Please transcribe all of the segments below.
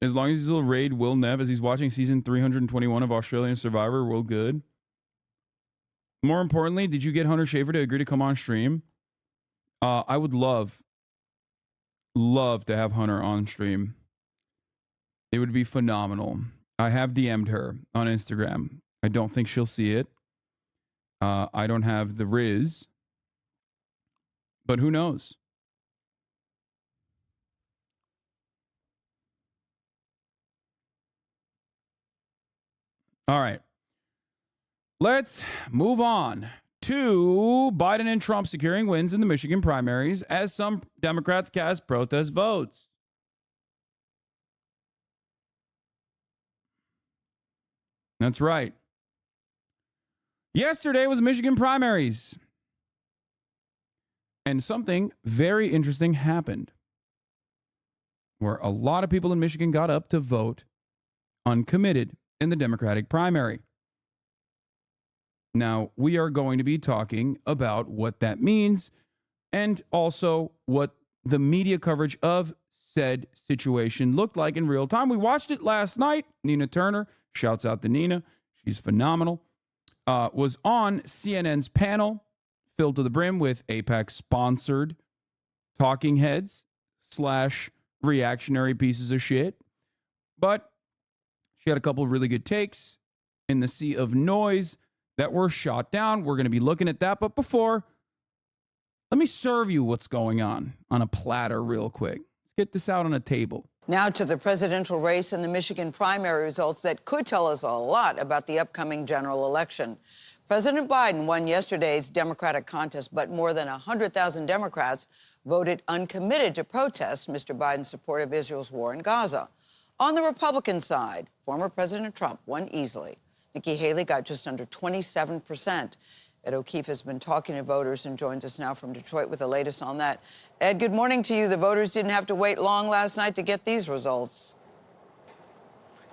As long as he'll raid Will Nev as he's watching season 321 of Australian Survivor, Will good. More importantly, did you get Hunter Schafer to agree to come on stream? I would love to have Hunter on stream. It would be phenomenal. I have DM'd her on Instagram. I don't think she'll see it. I don't have the Riz. But who knows? All right. Let's move on to Biden and Trump securing wins in the Michigan primaries as some Democrats cast protest votes. That's right. Yesterday was Michigan primaries. And something very interesting happened where a lot of people in Michigan got up to vote uncommitted in the Democratic primary. Now, we are going to be talking about what that means and also what the media coverage of said situation looked like in real time. We watched it last night. Nina Turner, shouts out to Nina. She's phenomenal. Was on CNN's panel, filled to the brim with AIPAC-sponsored talking heads / reactionary pieces of shit. But she had a couple of really good takes in the sea of noise that were shot down. We're going to be looking at that. But before, let me serve you what's going on a platter real quick. Let's get this out on a table. Now to the presidential race and the Michigan primary results that could tell us a lot about the upcoming general election. President Biden won yesterday's Democratic contest, but more than 100,000 Democrats voted uncommitted to protest Mr. Biden's support of Israel's war in Gaza. On the Republican side, former President Trump won easily. Nikki Haley got just under 27%. Ed O'Keefe has been talking to voters and joins us now from Detroit with the latest on that. Ed, good morning to you. The voters didn't have to wait long last night to get these results.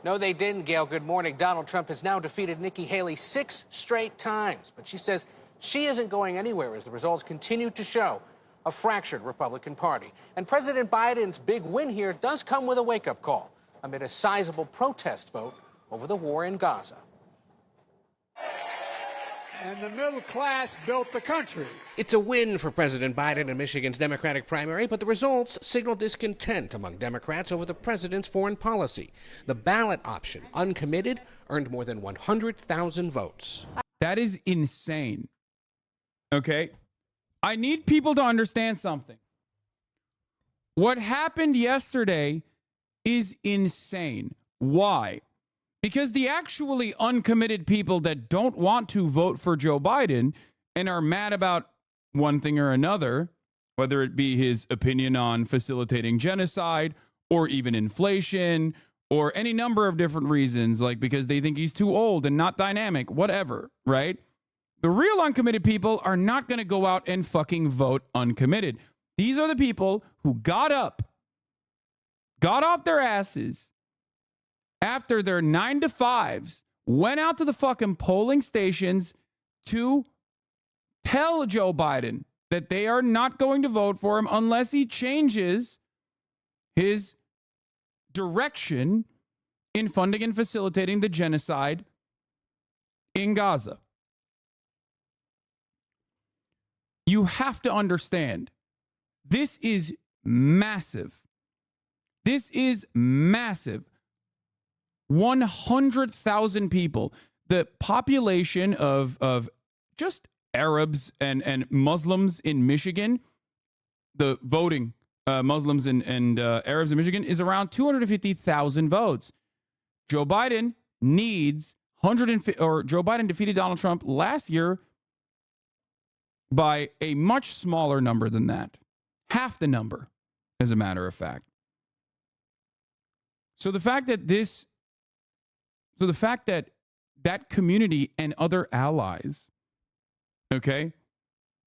No, they didn't, Gail. Good morning. Donald Trump has now defeated Nikki Haley 6 straight times, but she says she isn't going anywhere as the results continue to show a fractured Republican Party. And President Biden's big win here does come with a wake-up call amid a sizable protest vote over the war in Gaza. And the middle class built the country. It's a win for President Biden in Michigan's Democratic primary, but the results signal discontent among Democrats over the president's foreign policy. The ballot option, uncommitted, earned more than 100,000 votes. That is insane. Okay? I need people to understand something. What happened yesterday is insane. Why? Because the actually uncommitted people that don't want to vote for Joe Biden and are mad about one thing or another, whether it be his opinion on facilitating genocide or even inflation or any number of different reasons, like because they think he's too old and not dynamic, whatever, right? The real uncommitted people are not going to go out and fucking vote uncommitted. These are the people who got up, got off their asses, after their 9 to 5s, went out to the fucking polling stations to tell Joe Biden that they are not going to vote for him unless he changes his direction in funding and facilitating the genocide in Gaza. You have to understand, this is massive. This is massive. 100,000 people. The population of just Arabs and Muslims in Michigan, the voting Muslims and Arabs in Michigan is around 250,000 votes. Joe Biden needs Joe Biden defeated Donald Trump last year by a much smaller number than that. Half the number, as a matter of fact. So the fact that that community and other allies, okay,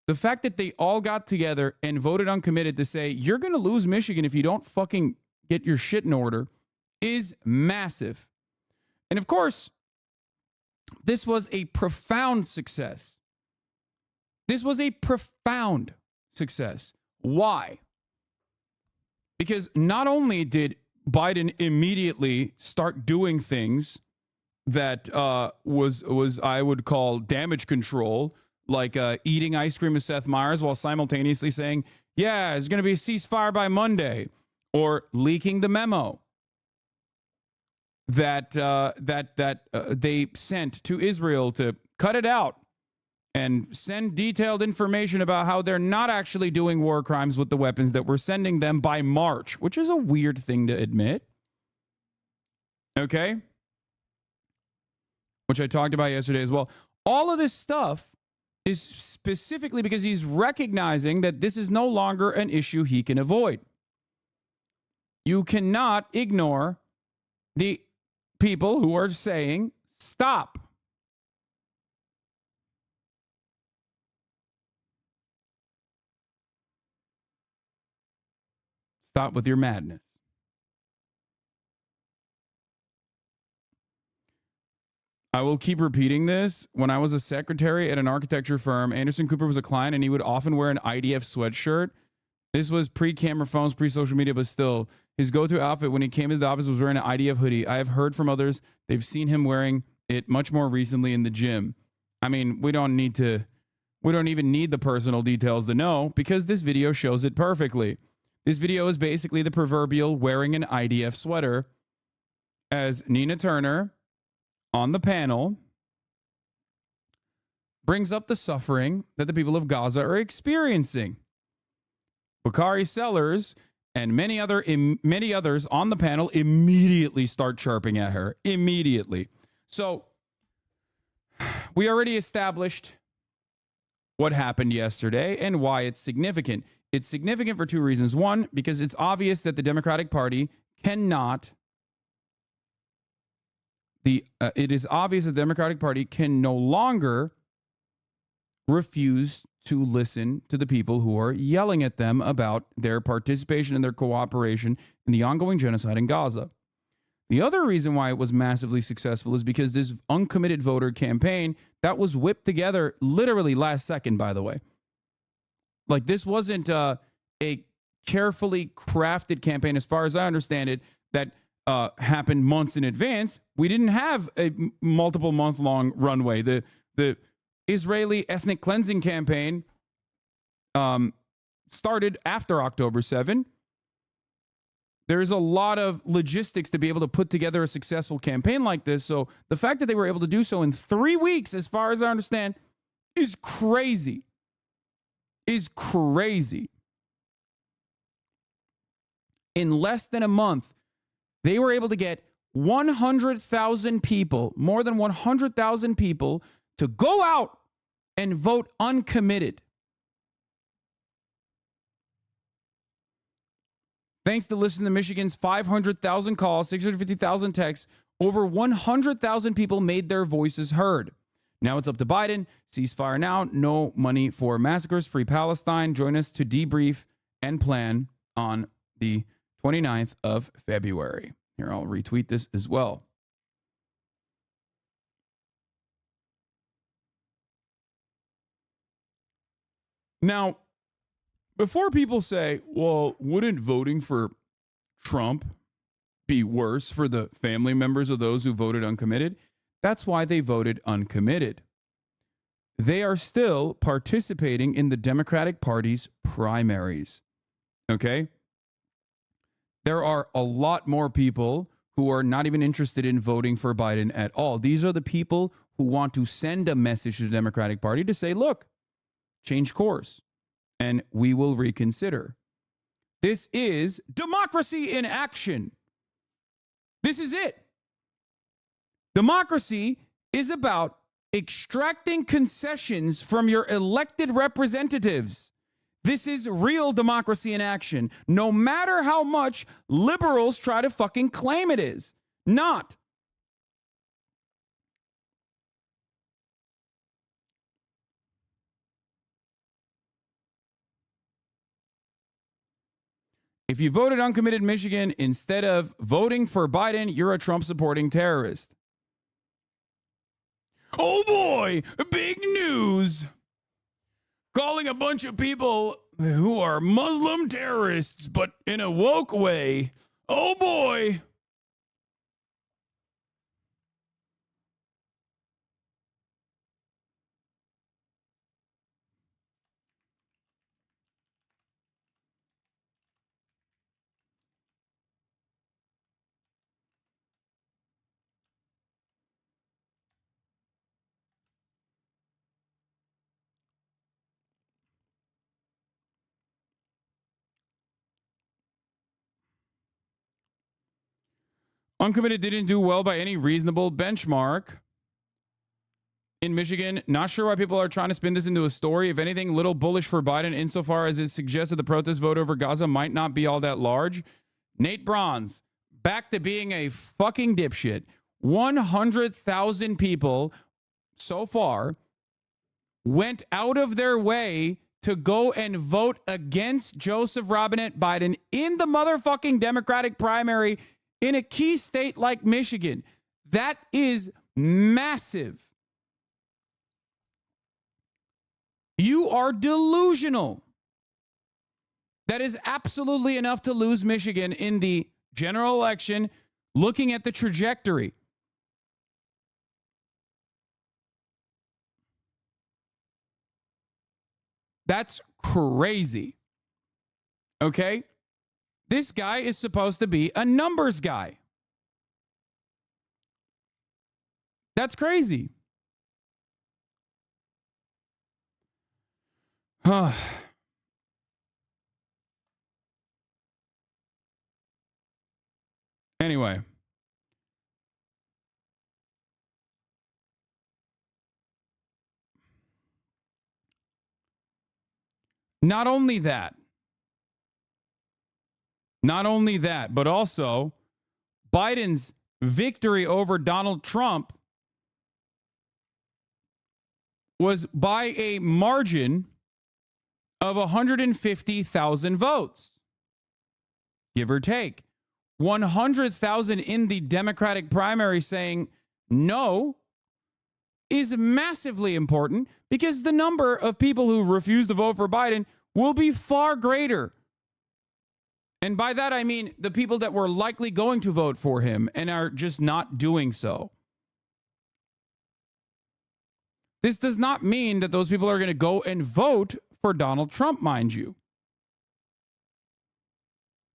the fact that they all got together and voted uncommitted to say, you're going to lose Michigan if you don't fucking get your shit in order is massive. And of course, this was a profound success. This was a profound success. Why? Because not only did Biden immediately start doing things that was I would call damage control, like eating ice cream with Seth Meyers while simultaneously saying, yeah, there's going to be a ceasefire by Monday, or leaking the memo that they sent to Israel to cut it out and send detailed information about how they're not actually doing war crimes with the weapons that we're sending them by March, which is a weird thing to admit. Okay? Which I talked about yesterday as well. All of this stuff is specifically because he's recognizing that this is no longer an issue he can avoid. You cannot ignore the people who are saying, stop. Stop with your madness. I will keep repeating this. When I was a secretary at an architecture firm, Anderson Cooper was a client, and he would often wear an IDF sweatshirt. This was pre-camera phones, pre-social media, but still, his go-to outfit when he came into the office was wearing an IDF hoodie. I have heard from others, they've seen him wearing it much more recently in the gym. I mean, we don't even need the personal details to know, because this video shows it perfectly. This video is basically the proverbial wearing an IDF sweater as Nina Turner on the panel brings up the suffering that the people of Gaza are experiencing. Bakari Sellers and many others on the panel immediately start chirping at her. Immediately. So we already established what happened yesterday and why it's significant. It's significant for two reasons. One, because it's obvious that the Democratic Party cannot. It is obvious that the Democratic Party can no longer refuse to listen to the people who are yelling at them about their participation and their cooperation in the ongoing genocide in Gaza. The other reason why it was massively successful is because this uncommitted voter campaign that was whipped together literally last second, by the way. Like, this wasn't a carefully crafted campaign, as far as I understand it, that happened months in advance. We didn't have a multiple month-long runway. The Israeli ethnic cleansing campaign started after October 7. There's a lot of logistics to be able to put together a successful campaign like this. So the fact that they were able to do so in 3 weeks, as far as I understand, is crazy. Is crazy. In less than a month, they were able to get 100,000 people, more than 100,000 people, to go out and vote uncommitted. Thanks to Listen to Michigan's 500,000 calls, 650,000 texts, over 100,000 people made their voices heard. Now it's up to Biden. Ceasefire now. No money for massacres. Free Palestine. Join us to debrief and plan on the 29th of February. Here, I'll retweet this as well. Now, before people say, well, wouldn't voting for Trump be worse for the family members of those who voted uncommitted? That's why they voted uncommitted. They are still participating in the Democratic Party's primaries. Okay? There are a lot more people who are not even interested in voting for Biden at all. These are the people who want to send a message to the Democratic Party to say, look, change course, and we will reconsider. This is democracy in action. This is it. Democracy is about extracting concessions from your elected representatives. This is real democracy in action, no matter how much liberals try to fucking claim it is. Not. If you voted uncommitted in Michigan instead of voting for Biden, you're a Trump-supporting terrorist. Oh boy, big news. Calling a bunch of people who are Muslim terrorists, but in a woke way. Oh boy. Uncommitted didn't do well by any reasonable benchmark. In Michigan, not sure why people are trying to spin this into a story. If anything, little bullish for Biden insofar as it suggests that the protest vote over Gaza might not be all that large. Nate Bronze, back to being a fucking dipshit. 100,000 people so far went out of their way to go and vote against Joseph Robinette Biden in the motherfucking Democratic primary in a key state like Michigan. That is massive. You are delusional. That is absolutely enough to lose Michigan in the general election, looking at the trajectory. That's crazy. Okay? This guy is supposed to be a numbers guy. That's crazy. Anyway. Not only that, but also Biden's victory over Donald Trump was by a margin of 150,000 votes, give or take. 100,000 in the Democratic primary saying no is massively important because the number of people who refuse to vote for Biden will be far greater. And by that, I mean the people that were likely going to vote for him and are just not doing so. This does not mean that those people are going to go and vote for Donald Trump, mind you.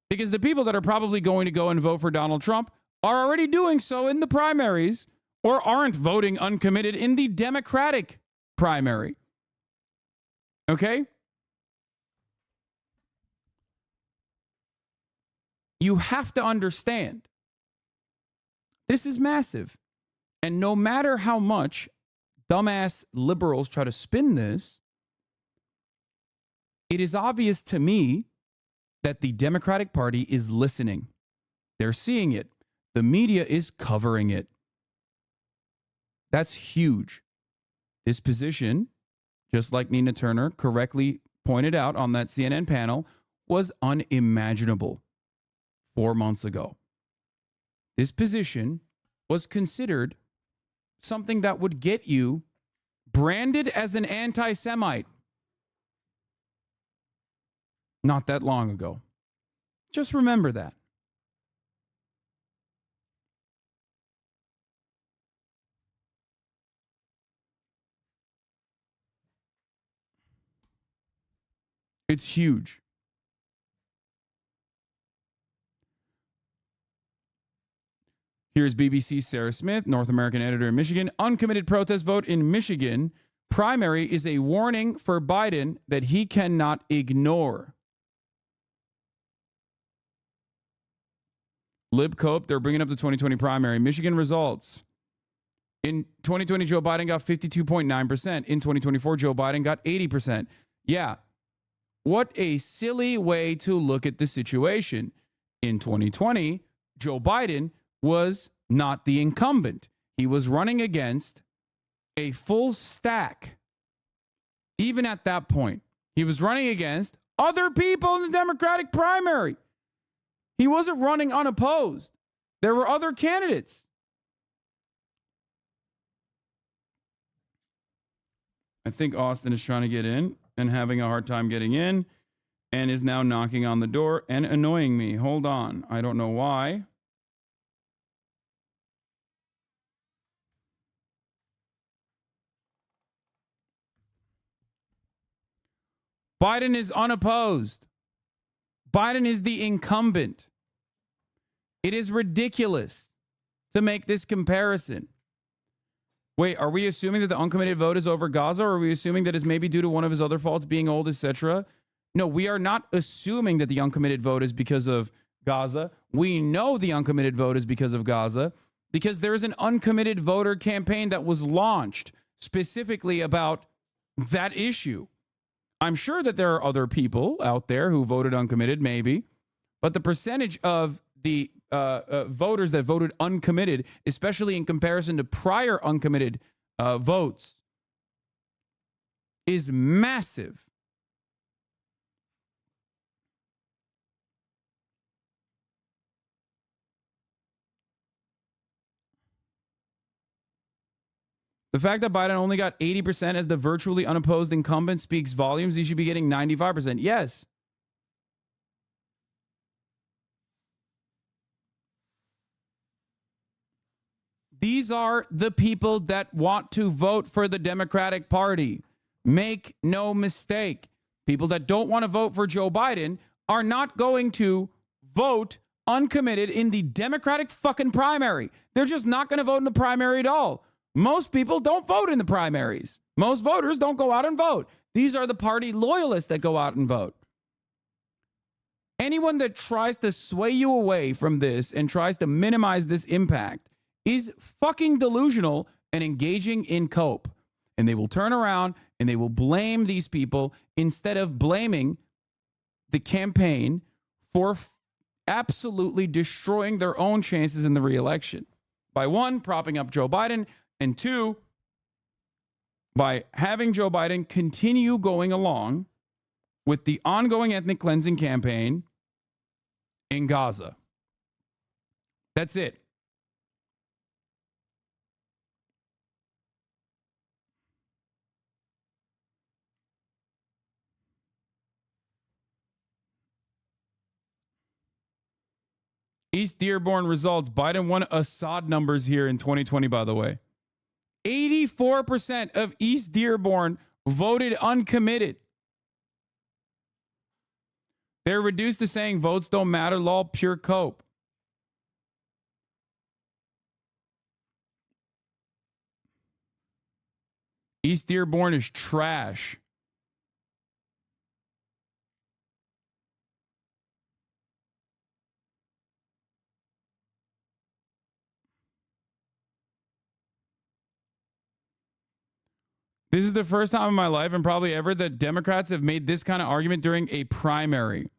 Because the people that are probably going to go and vote for Donald Trump are already doing so in the primaries or aren't voting uncommitted in the Democratic primary. Okay? You have to understand, this is massive. And no matter how much dumbass liberals try to spin this, it is obvious to me that the Democratic Party is listening. They're seeing it. The media is covering it. That's huge. This position, just like Nina Turner correctly pointed out on that CNN panel, was unimaginable 4 months ago. This position was considered something that would get you branded as an anti-Semite not that long ago. Just remember that. It's huge. Here's BBC's Sarah Smith, North American editor in Michigan. Uncommitted protest vote in Michigan primary is a warning for Biden that he cannot ignore. LibCope, they're bringing up the 2020 primary. Michigan results. In 2020, Joe Biden got 52.9%. In 2024, Joe Biden got 80%. Yeah. What a silly way to look at the situation. In 2020, Joe Biden was not the incumbent. He was running against a full stack. Even at that point, he was running against other people in the Democratic primary. He wasn't running unopposed. There were other candidates. I think Austin is trying to get in and having a hard time getting in. and is now knocking on the door and annoying me. Hold on. I don't know why. Biden is unopposed. Biden is the incumbent. It is ridiculous to make this comparison. Wait, are we assuming that the uncommitted vote is over Gaza, or are we assuming that it's maybe due to one of his other faults, being old, etc.? No, we are not assuming that the uncommitted vote is because of Gaza. We know the uncommitted vote is because of Gaza, because there is an uncommitted voter campaign that was launched specifically about that issue. I'm sure that there are other people out there who voted uncommitted, maybe, but the percentage of the voters that voted uncommitted, especially in comparison to prior uncommitted votes, is massive. The fact that Biden only got 80% as the virtually unopposed incumbent speaks volumes. He should be getting 95%. Yes. These are the people that want to vote for the Democratic Party. Make no mistake. People that don't want to vote for Joe Biden are not going to vote uncommitted in the Democratic fucking primary. They're just not going to vote in the primary at all. Most people don't vote in the primaries. Most voters don't go out and vote. These are the party loyalists that go out and vote. Anyone that tries to sway you away from this and tries to minimize this impact is fucking delusional and engaging in cope. And they will turn around and they will blame these people instead of blaming the campaign for absolutely destroying their own chances in the reelection. By one, propping up Joe Biden, and two, by having Joe Biden continue going along with the ongoing ethnic cleansing campaign in Gaza. That's it. East Dearborn results. Biden won Assad numbers here in 2020, by the way. 84% of East Dearborn voted uncommitted. They're reduced to saying votes don't matter, lol, pure cope. East Dearborn is trash. This is the first time in my life and probably ever that Democrats have made this kind of argument during a primary.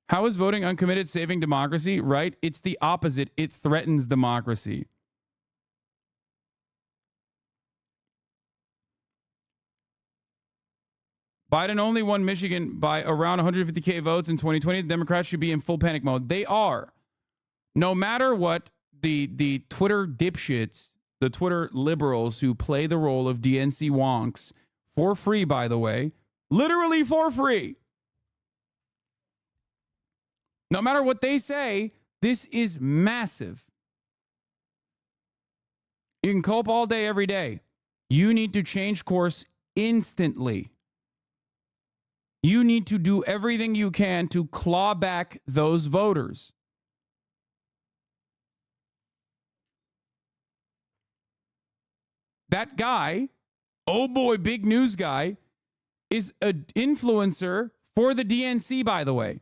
How is voting uncommitted saving democracy? Right? It's the opposite. It threatens democracy. Biden only won Michigan by around 150K votes in 2020. The Democrats should be in full panic mode. They are. No matter what, the Twitter dipshits, the Twitter liberals who play the role of DNC wonks for free, by the way, literally for free. No matter what they say, this is massive. You can cope all day, every day. You need to change course instantly. You need to do everything you can to claw back those voters. That guy, oh boy, big news guy, is an influencer for the DNC, by the way.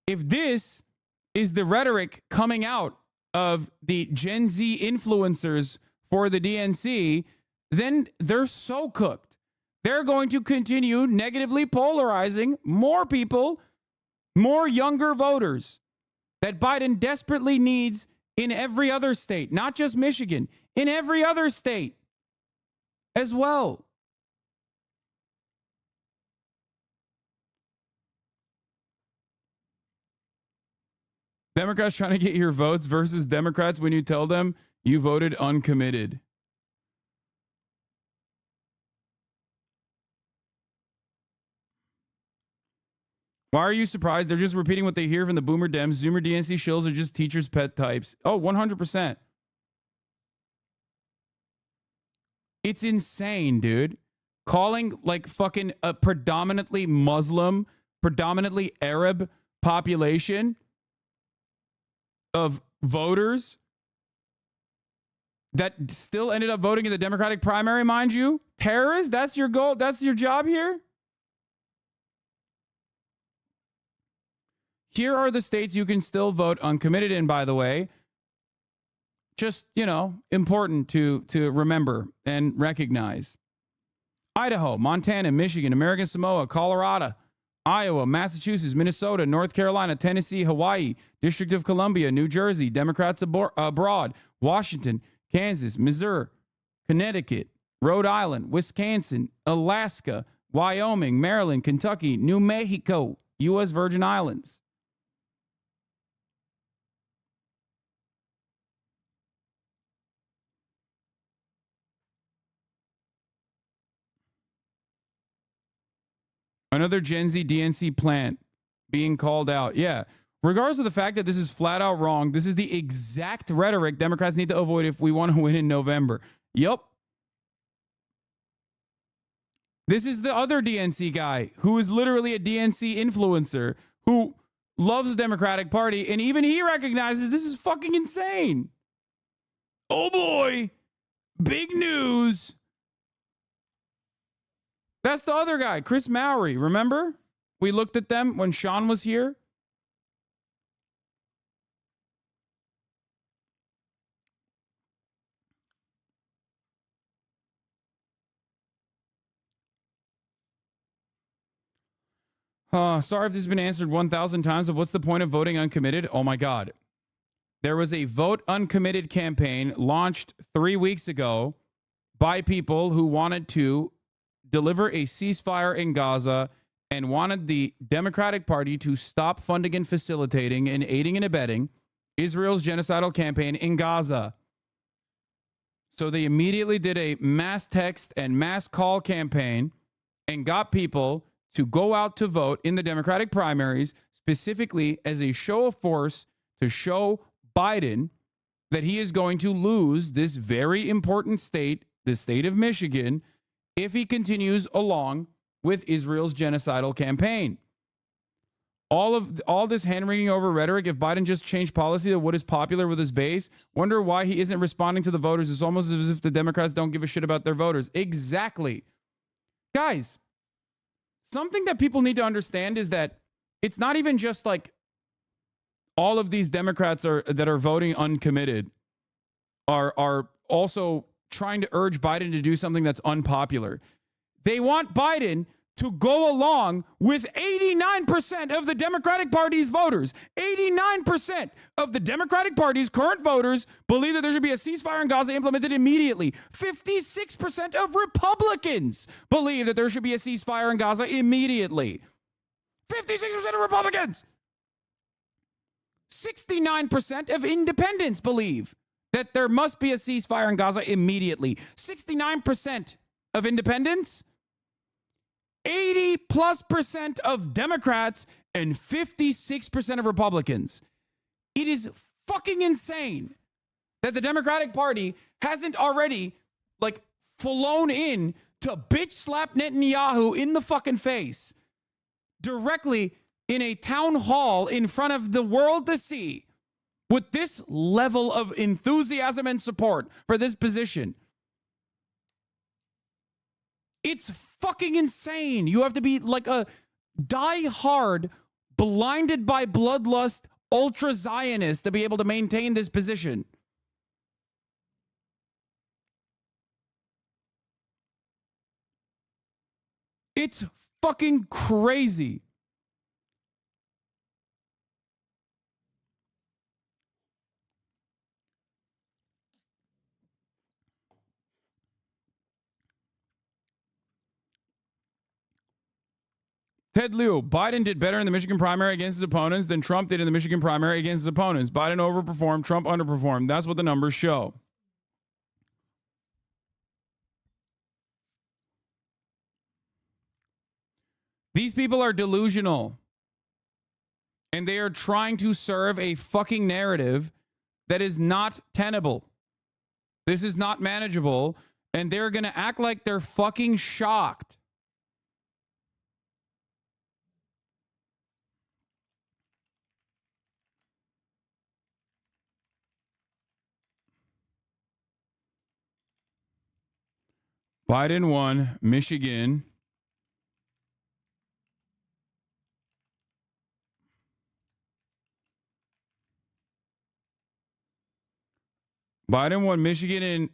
If this is the rhetoric coming out of the Gen Z influencers for the DNC, then they're so cooked. They're going to continue negatively polarizing more people, more younger voters that Biden desperately needs in every other state, not just Michigan, in every other state as well. Democrats trying to get your votes versus Democrats when you tell them you voted uncommitted. Why are you surprised? They're just repeating what they hear from the boomer Dems. Zoomer DNC shills are just teachers' pet types. Oh, 100%. It's insane, dude. Calling like fucking a predominantly Muslim, predominantly Arab population of voters that still ended up voting in the Democratic primary, mind you. Terrorists? That's your goal? That's your job here? Here are the states you can still vote uncommitted in, by the way. Just, important to remember and recognize. Idaho, Montana, Michigan, American Samoa, Colorado, Iowa, Massachusetts, Minnesota, North Carolina, Tennessee, Hawaii, District of Columbia, New Jersey, Democrats abroad, Washington, Kansas, Missouri, Connecticut, Rhode Island, Wisconsin, Alaska, Wyoming, Maryland, Kentucky, New Mexico, U.S. Virgin Islands. Another Gen Z DNC plant being called out. Yeah. Regardless of the fact that this is flat out wrong, this is the exact rhetoric Democrats need to avoid if we want to win in November. Yup. This is the other DNC guy who is literally a DNC influencer who loves the Democratic Party, and even he recognizes this is fucking insane. Oh boy. Big news. That's the other guy, Chris Mowry. Remember? We looked at them when Sean was here. Sorry if this has been answered 1,000 times, but what's the point of voting uncommitted? Oh my God. There was a vote uncommitted campaign launched 3 weeks ago by people who wanted to deliver a ceasefire in Gaza and wanted the Democratic Party to stop funding and facilitating and aiding and abetting Israel's genocidal campaign in Gaza. So they immediately did a mass text and mass call campaign and got people to go out to vote in the Democratic primaries, specifically as a show of force to show Biden that he is going to lose this very important state, the state of Michigan, if he continues along with Israel's genocidal campaign. All this hand-wringing over rhetoric, if Biden just changed policy to what is popular with his base, wonder why he isn't responding to the voters. It's almost as if the Democrats don't give a shit about their voters. Exactly. Guys, something that people need to understand is that it's not even just like all of these Democrats that are voting uncommitted are also trying to urge Biden to do something that's unpopular. They want Biden to go along with 89% of the Democratic Party's voters. 89% of the Democratic Party's current voters believe that there should be a ceasefire in Gaza implemented immediately. 56% of Republicans believe that there should be a ceasefire in Gaza immediately. 56% of Republicans. 69% of independents believe that there must be a ceasefire in Gaza immediately. 69% of independents, 80+% of Democrats, and 56% of Republicans. It is fucking insane that the Democratic Party hasn't already flown in to bitch slap Netanyahu in the fucking face directly in a town hall in front of the world to see with this level of enthusiasm and support for this position. It's fucking insane. You have to be like a die-hard, blinded by bloodlust, ultra-Zionist to be able to maintain this position. It's fucking crazy. Ted Lieu, Biden did better in the Michigan primary against his opponents than Trump did in the Michigan primary against his opponents. Biden overperformed, Trump underperformed. That's what the numbers show. These people are delusional. And they are trying to serve a fucking narrative that is not tenable. This is not manageable. And they're going to act like they're fucking shocked. Biden won Michigan. Biden won Michigan in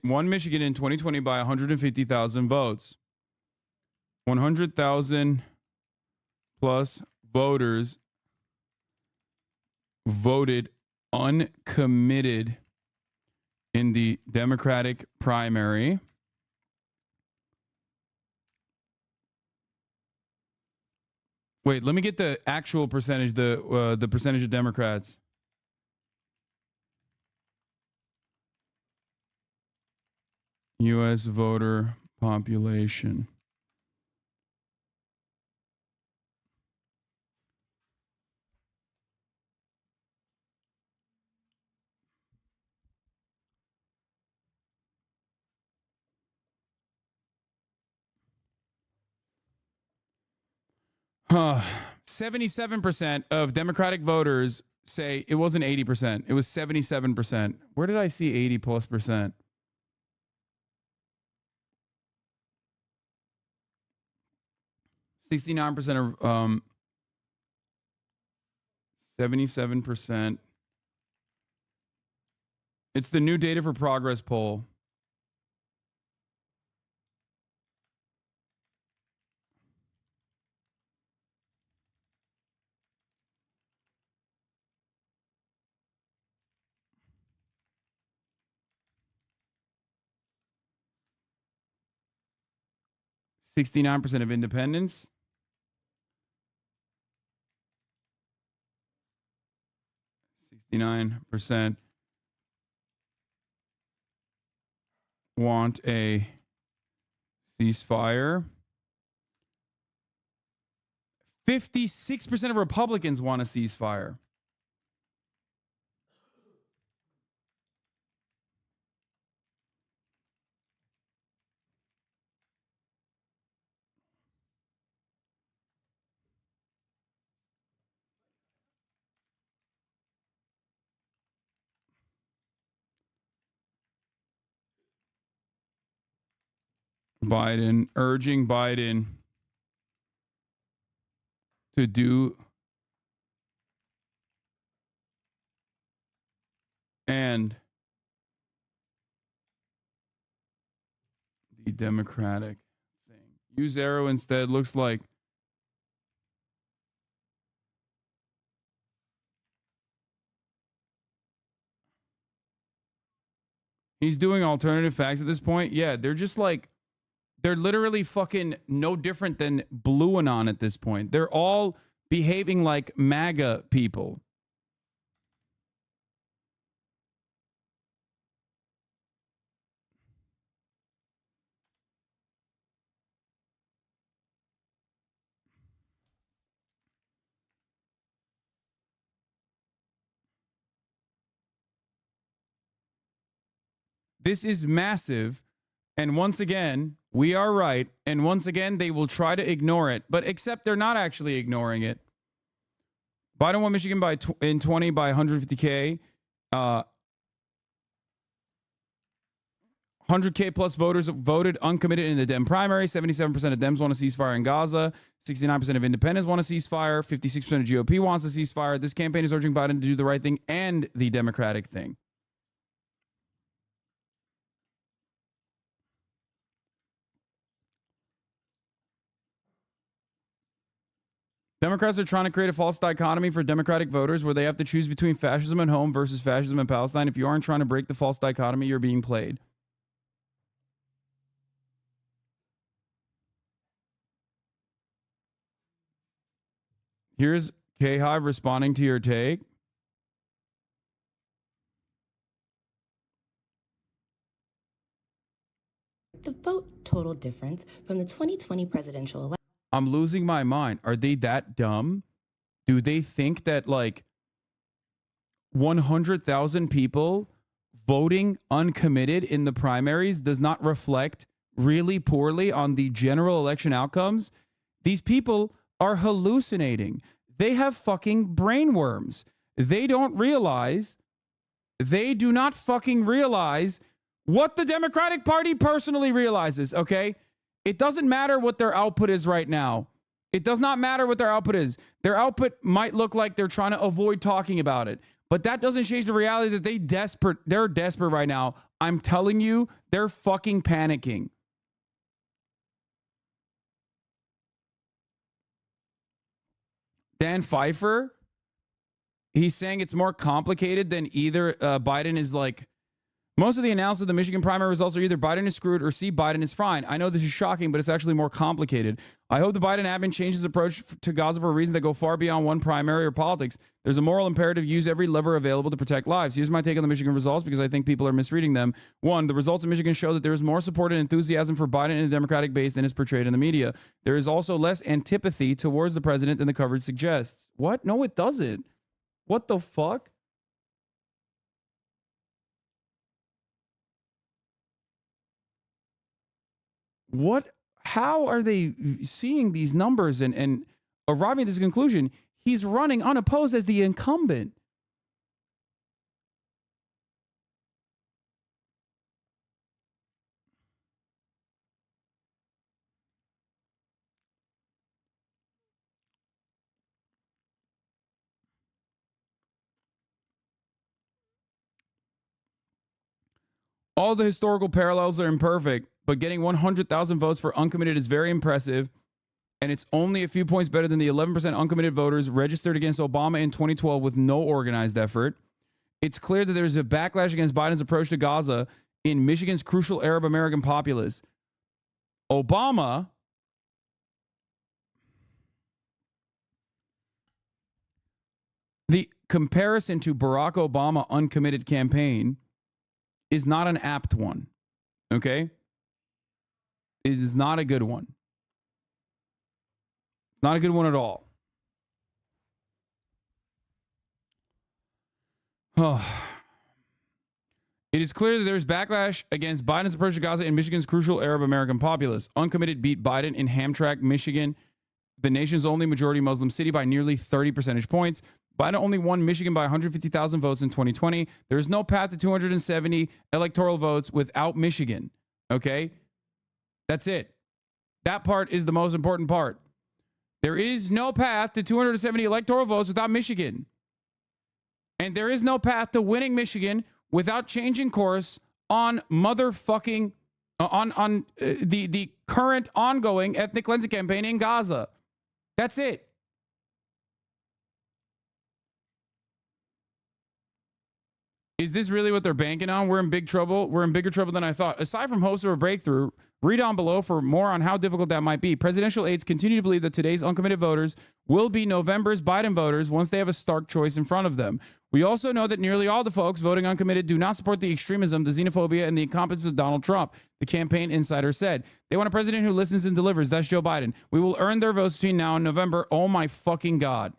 won Michigan in 2020 by 150,000 votes. 100,000 plus voters voted uncommitted in the Democratic primary. Wait, let me get the actual percentage, the percentage of Democrats. U.S. voter population. Huh. 77% of Democratic voters say it wasn't 80%. It was 77%. Where did I see 80 plus percent? 69% of 77%. It's the new Data for Progress poll. %69 of independents. %69 want a ceasefire. 56% of Republicans want a ceasefire. Biden urging Biden to do and the Democratic thing. Use arrow instead. Looks like he's doing alternative facts at this point. Yeah, they're just like, they're literally fucking no different than Blue Anon at this point. They're all behaving like MAGA people. This is massive. And once again, we are right. And once again, they will try to ignore it, but except they're not actually ignoring it. Biden won Michigan in 20 by 150K. 100K plus voters voted uncommitted in the Dem primary. 77% of Dems want a ceasefire in Gaza. 69% of independents want a ceasefire. 56% of GOP wants a ceasefire. This campaign is urging Biden to do the right thing and the Democratic thing. Democrats are trying to create a false dichotomy for Democratic voters where they have to choose between fascism at home versus fascism in Palestine. If you aren't trying to break the false dichotomy, you're being played. Here's K-Hive responding to your take. The vote total difference from the 2020 presidential election. I'm losing my mind. Are they that dumb? Do they think that like 100,000 people voting uncommitted in the primaries does not reflect really poorly on the general election outcomes? These people are hallucinating. They have fucking brainworms. They do not fucking realize what the Democratic Party personally realizes, okay? It doesn't matter what their output is right now. It does not matter what their output is. Their output might look like they're trying to avoid talking about it, but that doesn't change the reality that they're desperate right now. I'm telling you, they're fucking panicking. Dan Pfeiffer, he's saying it's more complicated than either Biden is like. Most of the analysis of the Michigan primary results are either Biden is screwed or C, Biden is fine. I know this is shocking, but it's actually more complicated. I hope the Biden admin changes approach to Gaza for reasons that go far beyond one primary or politics. There's a moral imperative to use every lever available to protect lives. Here's my take on the Michigan results because I think people are misreading them. One, the results in Michigan show that there is more support and enthusiasm for Biden in the Democratic base than is portrayed in the media. There is also less antipathy towards the president than the coverage suggests. What? No, it doesn't. What the fuck? What? How are they seeing these numbers and arriving at this conclusion? He's running unopposed as the incumbent. All the historical parallels are imperfect, but getting 100,000 votes for uncommitted is very impressive, and it's only a few points better than the 11% uncommitted voters registered against Obama in 2012 with no organized effort. It's clear that there's a backlash against Biden's approach to Gaza in Michigan's crucial Arab American populace. Obama the comparison to Barack Obama uncommitted campaign is not an apt one. Okay? It is not a good one. Not a good one at all. Oh. It is clear that there is backlash against Biden's approach to Gaza in Michigan's crucial Arab American populace. Uncommitted beat Biden in Hamtramck, Michigan, the nation's only majority Muslim city, by nearly 30 percentage points. Biden only won Michigan by 150,000 votes in 2020. There is no path to 270 electoral votes without Michigan. Okay? That's it. That part is the most important part. There is no path to 270 electoral votes without Michigan. And there is no path to winning Michigan without changing course on motherfucking the current ongoing ethnic cleansing campaign in Gaza. That's it. Is this really what they're banking on? We're in big trouble. We're in bigger trouble than I thought. Aside from hopes of a breakthrough, read on below for more on how difficult that might be. Presidential aides continue to believe that today's uncommitted voters will be November's Biden voters once they have a stark choice in front of them. We also know that nearly all the folks voting uncommitted do not support the extremism, the xenophobia, and the incompetence of Donald Trump, the campaign insider said. They want a president who listens and delivers. That's Joe Biden. We will earn their votes between now and November. Oh my fucking God.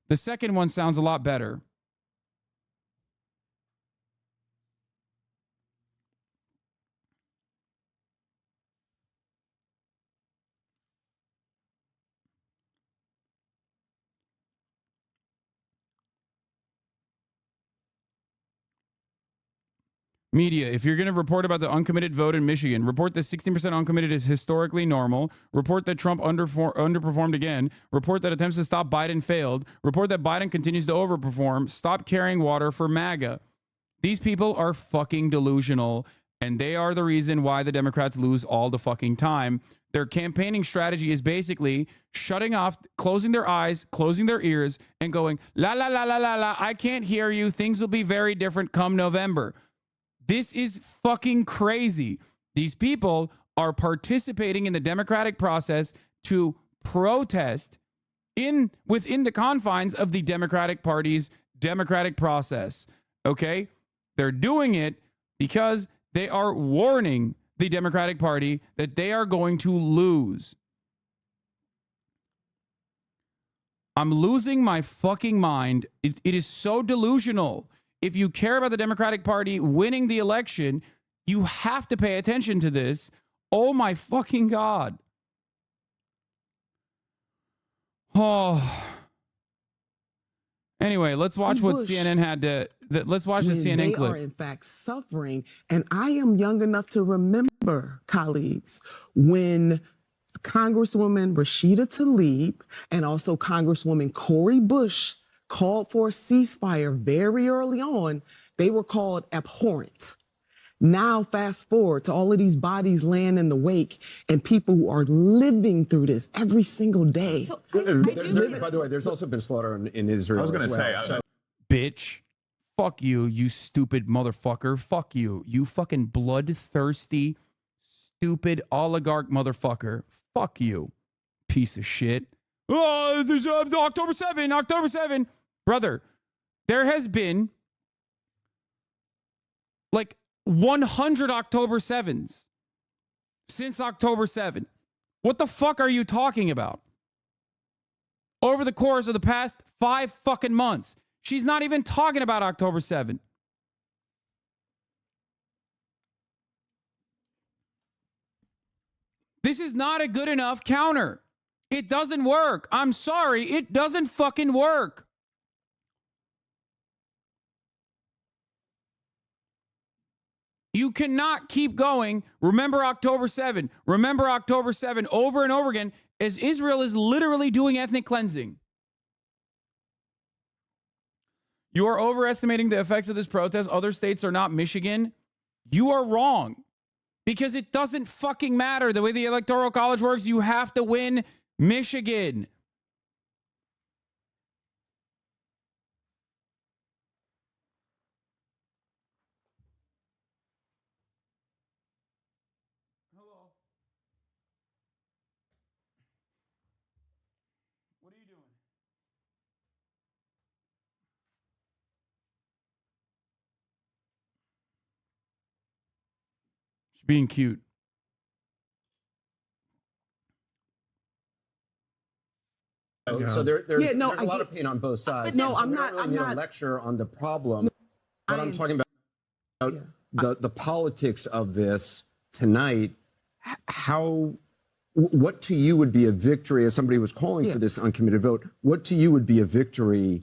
The second one sounds a lot better. Media, if you're going to report about the uncommitted vote in Michigan, report that 16% uncommitted is historically normal. Report that Trump underperformed again. Report that attempts to stop Biden failed. Report that Biden continues to overperform. Stop carrying water for MAGA. These people are fucking delusional, and they are the reason why the Democrats lose all the fucking time. Their campaigning strategy is basically shutting off, closing their eyes, closing their ears, and going, la, la, la, la, la, la, I can't hear you. Things will be very different come November. This is fucking crazy. These people are participating in the democratic process to protest within the confines of the Democratic Party's democratic process. Okay? They're doing it because they are warning the Democratic Party that they are going to lose. I'm losing my fucking mind. It is so delusional. If you care about the Democratic Party winning the election, you have to pay attention to this. Oh my fucking God. Oh. Anyway, let's watch what CNN had to. Let's watch the CNN clip. They are in fact suffering, and I am young enough to remember, colleagues, when Congresswoman Rashida Tlaib and also Congresswoman Cori Bush called for a ceasefire very early on. They were called abhorrent. Now, fast forward to all of these bodies laying in the wake and people who are living through this every single day. So, by the way, there's also been slaughter in Israel. I was going to say, bitch, fuck you, you stupid motherfucker. Fuck you, you fucking bloodthirsty, stupid oligarch motherfucker. Fuck you, piece of shit. Oh, there's October 7, October 7. Brother, there has been like 100 October 7s since October 7. What the fuck are you talking about? Over the course of the past 5 fucking months. She's not even talking about October 7. This is not a good enough counter. It doesn't work. I'm sorry. It doesn't fucking work. You cannot keep going. Remember October 7. Remember October 7 over and over again as Israel is literally doing ethnic cleansing. You are overestimating the effects of this protest. Other states are not Michigan. You are wrong. Because it doesn't fucking matter. The way the Electoral College works, you have to win Michigan. Hello. What are you doing? She's being cute. So there's a lot of pain on both sides. No, So I'm we not- don't really I'm need not- a lecture on the problem, but I'm talking about the politics of this tonight. What to you would be a victory, as somebody was calling for this uncommitted vote? What to you would be a victory?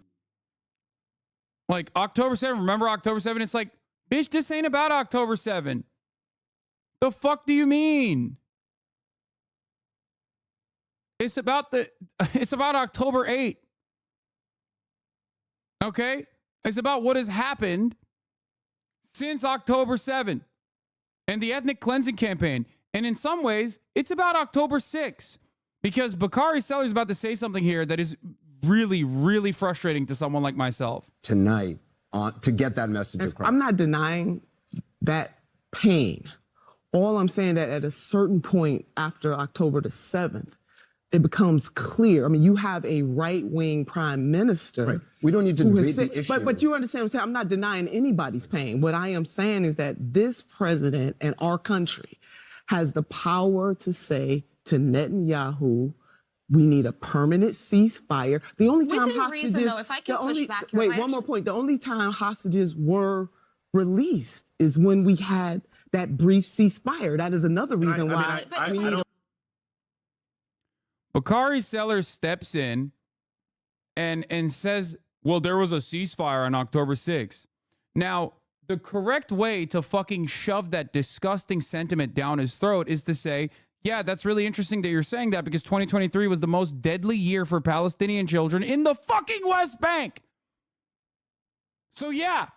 Like October 7, remember October 7? It's like, bitch, this ain't about October 7. The fuck do you mean? It's about October 8. Okay? It's about what has happened since October 7 and the ethnic cleansing campaign. And in some ways, it's about October 6 because Bakari Seller is about to say something here that is really, really frustrating to someone like myself. Tonight, to get that message across. I'm not denying that pain. All I'm saying that at a certain point after October the 7th, it becomes clear. I mean, you have a right-wing prime minister. Right. We don't need to debate the issue. But you understand what I'm saying? I'm not denying anybody's pain. What I am saying is that this president and our country has the power to say to Netanyahu, we need a permanent ceasefire. The only time Within hostages... reason, though, if I can push back your Wait, one more point. The only time hostages were released is when we had that brief ceasefire. That is another reason why we need... Bakari Sellers steps in and says, well, there was a ceasefire on October 6th. Now, the correct way to fucking shove that disgusting sentiment down his throat is to say, yeah, that's really interesting that you're saying that because 2023 was the most deadly year for Palestinian children in the fucking West Bank. So yeah,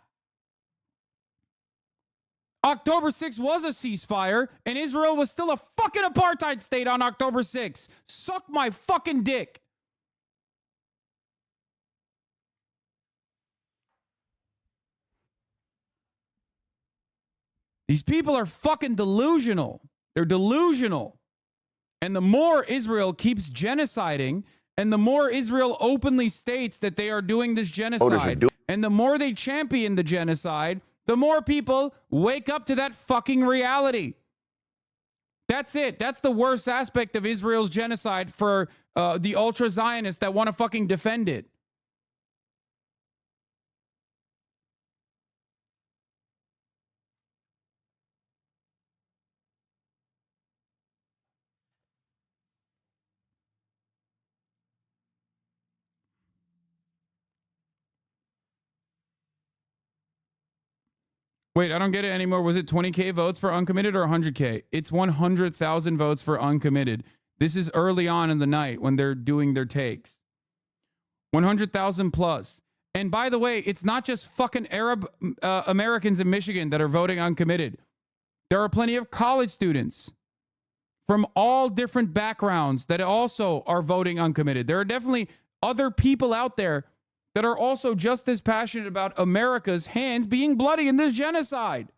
October 6th was a ceasefire, and Israel was still a fucking apartheid state on October 6th. Suck my fucking dick. These people are fucking delusional. They're delusional. And the more Israel keeps genociding, and the more Israel openly states that they are doing this genocide, and the more they champion the genocide, the more people wake up to that fucking reality. That's it. That's the worst aspect of Israel's genocide for the ultra Zionists that want to fucking defend it. Wait, I don't get it anymore. Was it 20K votes for uncommitted or 100K? It's 100,000 votes for uncommitted. This is early on in the night when they're doing their takes. 100,000 plus. And by the way, it's not just fucking Arab Americans in Michigan that are voting uncommitted. There are plenty of college students from all different backgrounds that also are voting uncommitted. There are definitely other people out there that are also just as passionate about America's hands being bloody in this genocide.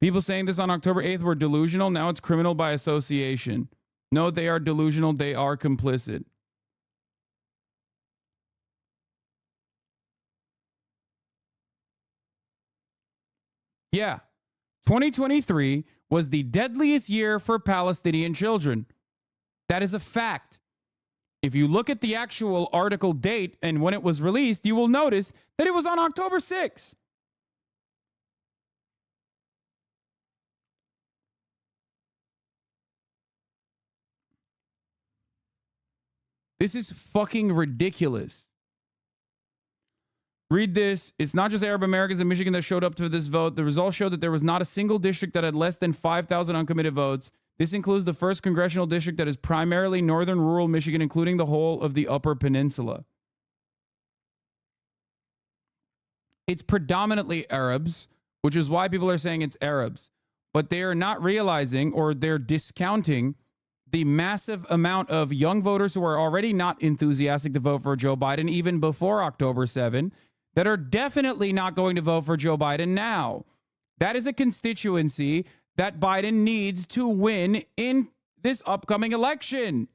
People saying this on October 8th were delusional. Now it's criminal by association. No, they are delusional. They are complicit. Yeah. 2023 was the deadliest year for Palestinian children. That is a fact. If you look at the actual article date and when it was released, you will notice that it was on October 6th. This is fucking ridiculous. Read this. It's not just Arab Americans in Michigan that showed up to this vote. The results showed that there was not a single district that had less than 5,000 uncommitted votes. This includes the first congressional district that is primarily northern rural Michigan, including the whole of the Upper Peninsula. It's predominantly Arabs, which is why people are saying it's Arabs. But they are not realizing, or they're discounting, the massive amount of young voters who are already not enthusiastic to vote for Joe Biden even before October 7, that are definitely not going to vote for Joe Biden now. That is a constituency that Biden needs to win in this upcoming election.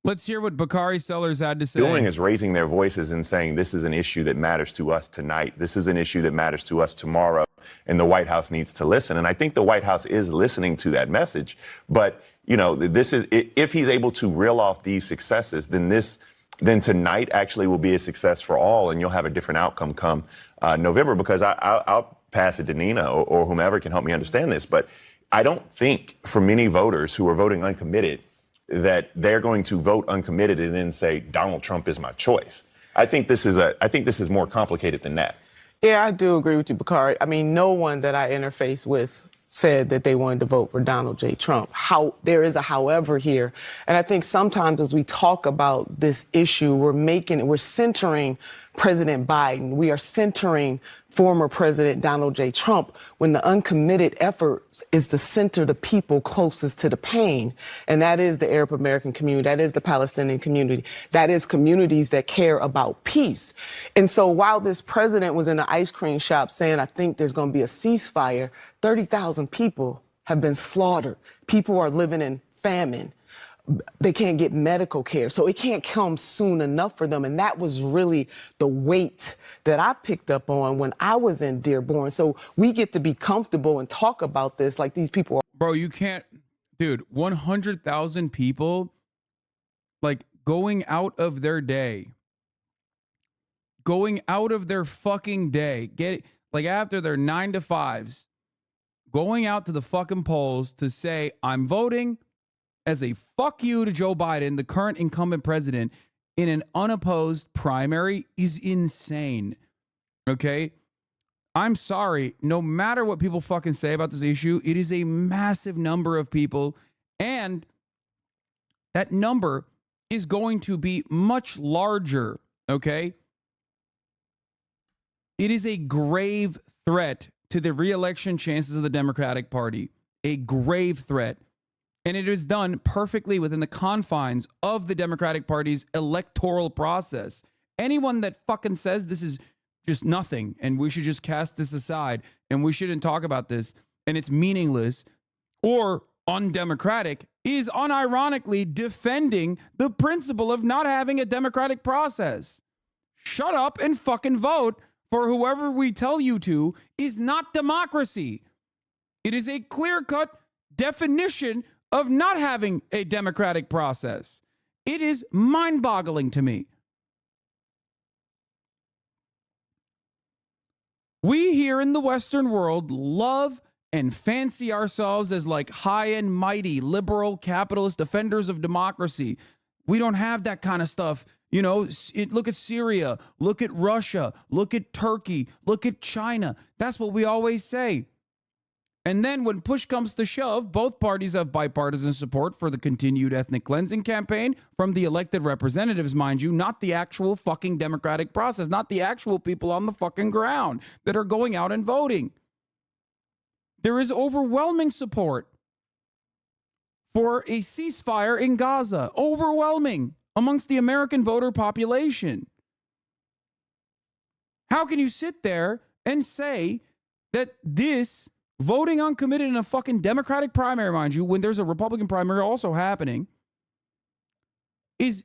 Let's hear what Bakari Sellers had to say. Doing is raising their voices and saying this is an issue that matters to us tonight. This is an issue that matters to us tomorrow, and the White House needs to listen. And I think the White House is listening to that message. But, you know, this is, if he's able to reel off these successes, then tonight actually will be a success for all, and you'll have a different outcome come November. Because I'll pass it to Nina or whomever can help me understand this. But I don't think for many voters who are voting uncommitted that they're going to vote uncommitted and then say Donald Trump is my choice. I think this is more complicated than that. Yeah, I do agree with you, Bakari. I mean, no one that I interface with said that they wanted to vote for Donald J. Trump. There is a however here. And I think sometimes as we talk about this issue, we're centering President Biden. We are centering former President Donald J. Trump when the uncommitted effort is to center the people closest to the pain. And that is the Arab American community. That is the Palestinian community. That is communities that care about peace. And so while this president was in the ice cream shop saying, I think there's going to be a ceasefire, 30,000 people have been slaughtered. People are living in famine. They can't get medical care. So it can't come soon enough for them. And that was really the weight that I picked up on when I was in Dearborn. So we get to be comfortable and talk about this like these people are. Bro, you can't, dude, 100,000 people like going out of their day, going out of their fucking day, like after their 9 to 5s, going out to the fucking polls to say, I'm voting as a fuck you to Joe Biden, the current incumbent president, in an unopposed primary is insane. Okay? I'm sorry. No matter what people fucking say about this issue, it is a massive number of people, and that number is going to be much larger. Okay? It is a grave threat to the re-election chances of the Democratic Party. A grave threat. And it is done perfectly within the confines of the Democratic Party's electoral process. Anyone that fucking says this is just nothing and we should just cast this aside and we shouldn't talk about this and it's meaningless or undemocratic is unironically defending the principle of not having a democratic process. Shut up and fucking vote for whoever we tell you to is not democracy. It is a clear-cut definition of not having a democratic process. It is mind-boggling to me. We here in the Western world love and fancy ourselves as like high and mighty, liberal, capitalist defenders of democracy. We don't have that kind of stuff. You know, look at Syria, look at Russia, look at Turkey, look at China. That's what we always say. And then when push comes to shove, both parties have bipartisan support for the continued ethnic cleansing campaign from the elected representatives, mind you, not the actual fucking democratic process, not the actual people on the fucking ground that are going out and voting. There is overwhelming support for a ceasefire in Gaza, overwhelming amongst the American voter population. How can you sit there and say that this voting uncommitted in a fucking Democratic primary, mind you, when there's a Republican primary also happening, is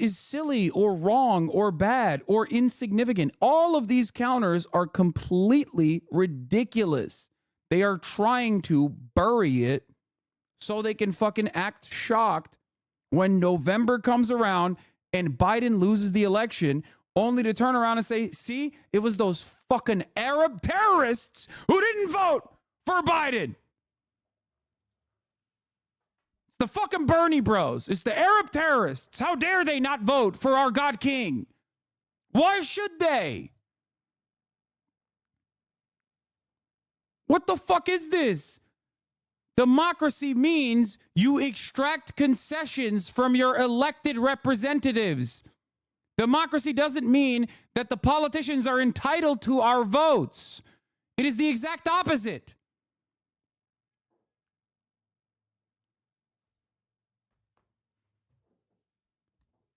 silly or wrong or bad or insignificant? All of these counters are completely ridiculous. They are trying to bury it so they can fucking act shocked when November comes around and Biden loses the election, only to turn around and say, see, it was those fucking Arab terrorists who didn't vote for Biden. The fucking Bernie bros. It's the Arab terrorists. How dare they not vote for our God King? Why should they? What the fuck is this? Democracy means you extract concessions from your elected representatives. Democracy doesn't mean that the politicians are entitled to our votes. It is the exact opposite.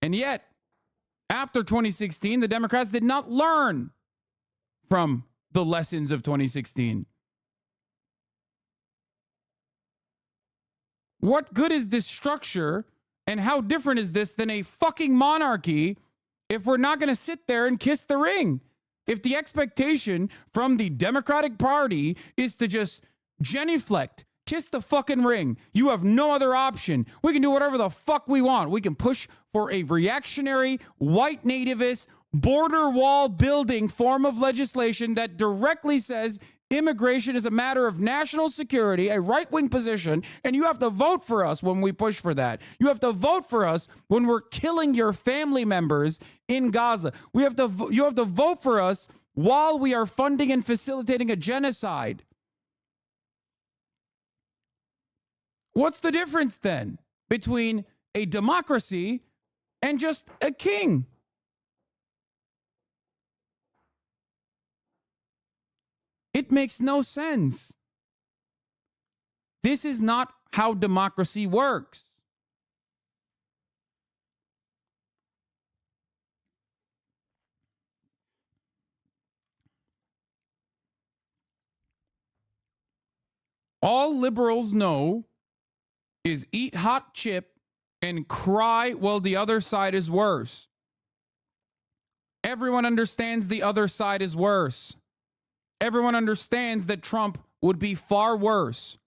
And yet, after 2016, the Democrats did not learn from the lessons of 2016. What good is this structure, and how different is this than a fucking monarchy if we're not going to sit there and kiss the ring? If the expectation from the Democratic Party is to just genuflect, kiss the fucking ring, you have no other option. We can do whatever the fuck we want. We can push for a reactionary, white nativist, border wall building form of legislation that directly says immigration is a matter of national security, a right-wing position, and you have to vote for us when we push for that. You have to vote for us when we're killing your family members in Gaza. You have to vote for us while we are funding and facilitating a genocide. What's the difference then between a democracy and just a king? It makes no sense. This is not how democracy works. All liberals know is eat hot chip and cry while the other side is worse. Everyone understands the other side is worse. Everyone understands that Trump would be far worse.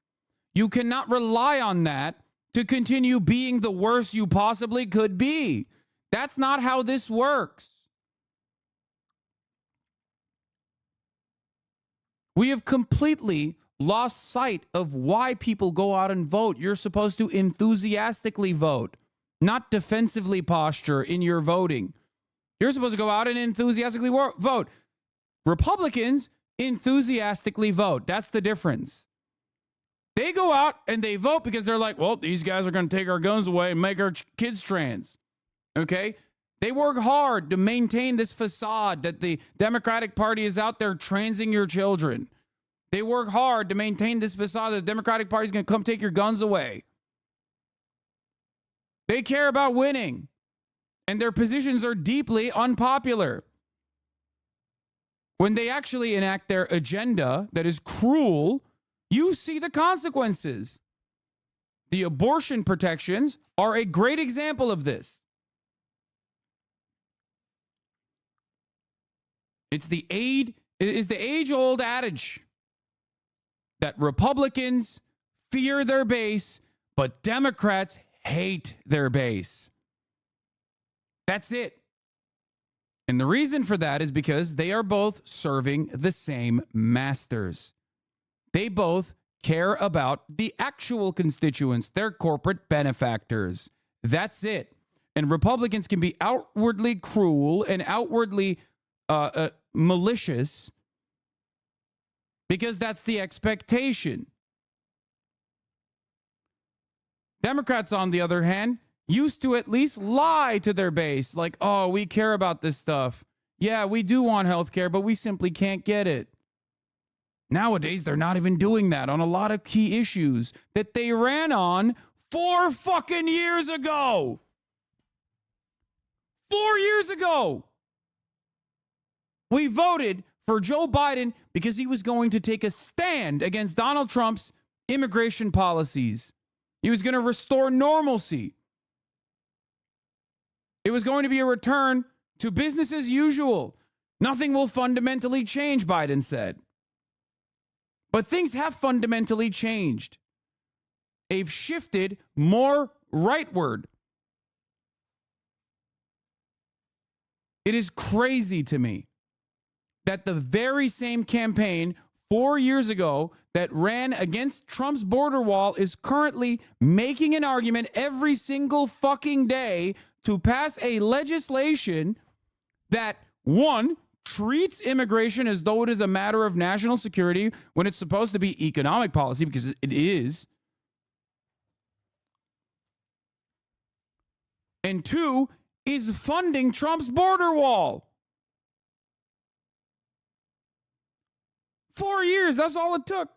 You cannot rely on that to continue being the worst you possibly could be. That's not how this works. We have completely lost sight of why people go out and vote. You're supposed to enthusiastically vote, not defensively posture in your voting. You're supposed to go out and enthusiastically vote. Republicans enthusiastically vote. That's the difference. They go out and they vote because they're like, well, these guys are going to take our guns away and make our kids trans. Okay? They work hard to maintain this facade that the Democratic Party is out there transing your children. They work hard to maintain this facade that the Democratic Party is going to come take your guns away. They care about winning. And their positions are deeply unpopular. When they actually enact their agenda that is cruel, you see the consequences. The abortion protections are a great example of this. It is the age-old adage that Republicans fear their base, but Democrats hate their base. That's it. And the reason for that is because they are both serving the same masters. They both care about the actual constituents, their corporate benefactors. That's it. And Republicans can be outwardly cruel and outwardly malicious because that's the expectation. Democrats, on the other hand, used to at least lie to their base. Like, oh, we care about this stuff. Yeah, we do want health care, but we simply can't get it. Nowadays, they're not even doing that on a lot of key issues that they ran on 4 fucking years ago. 4 years ago. We voted for Joe Biden because he was going to take a stand against Donald Trump's immigration policies. He was going to restore normalcy. It was going to be a return to business as usual. Nothing will fundamentally change, Biden said. But things have fundamentally changed. They've shifted more rightward. It is crazy to me that the very same campaign 4 years ago that ran against Trump's border wall is currently making an argument every single fucking day to pass a legislation that, one, treats immigration as though it is a matter of national security when it's supposed to be economic policy, because it is. And two, is funding Trump's border wall. 4 years, that's all it took.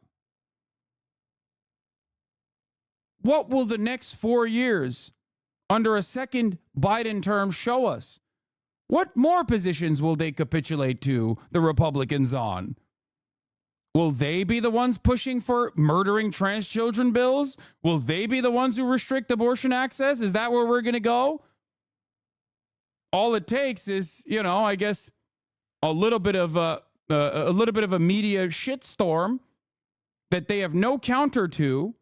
What will the next 4 years under a second Biden term show us? What more positions will they capitulate to the Republicans on? Will they be the ones pushing for murdering trans children bills? Will they be the ones who restrict abortion access? Is that where we're going to go? All it takes is, I guess, a little bit of a media shitstorm that they have no counter to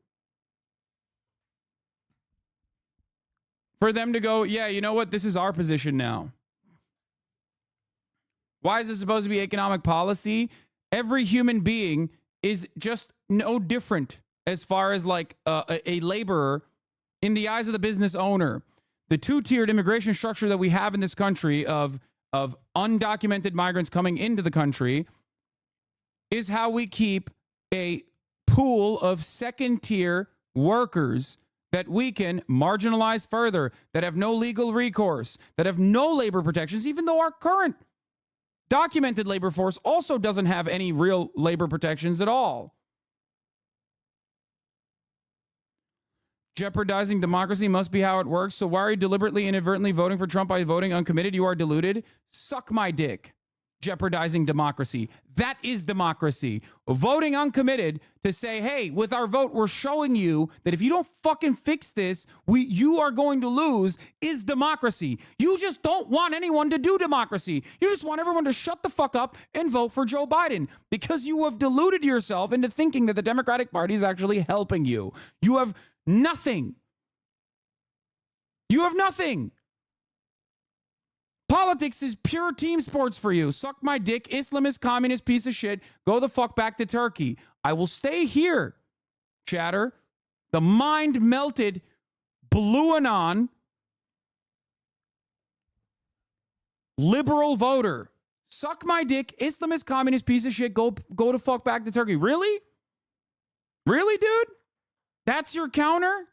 for them to go, yeah, you know what? This is our position now. Why is this supposed to be economic policy? Every human being is just no different as far as like a laborer in the eyes of the business owner. The two-tiered immigration structure that we have in this country of undocumented migrants coming into the country is how we keep a pool of second-tier workers that we can marginalize further, that have no legal recourse, that have no labor protections, even though our current documented labor force also doesn't have any real labor protections at all. Jeopardizing democracy must be how it works. So why are you deliberately, inadvertently voting for Trump by voting uncommitted? You are deluded. Suck my dick. Jeopardizing democracy. That is democracy. Voting uncommitted to say, hey, with our vote, we're showing you that if you don't fucking fix this, you are going to lose, is democracy. You just don't want anyone to do democracy. You just want everyone to shut the fuck up and vote for Joe Biden because you have deluded yourself into thinking that the Democratic Party is actually helping you. You have nothing. You have nothing. Politics is pure team sports for you. Suck my dick, Islamist, communist piece of shit. Go the fuck back to Turkey. I will stay here, chatter. The mind-melted, blue anon, liberal voter. Suck my dick, Islamist, communist piece of shit. Go to fuck back to Turkey. Really? Really, dude? That's your counter?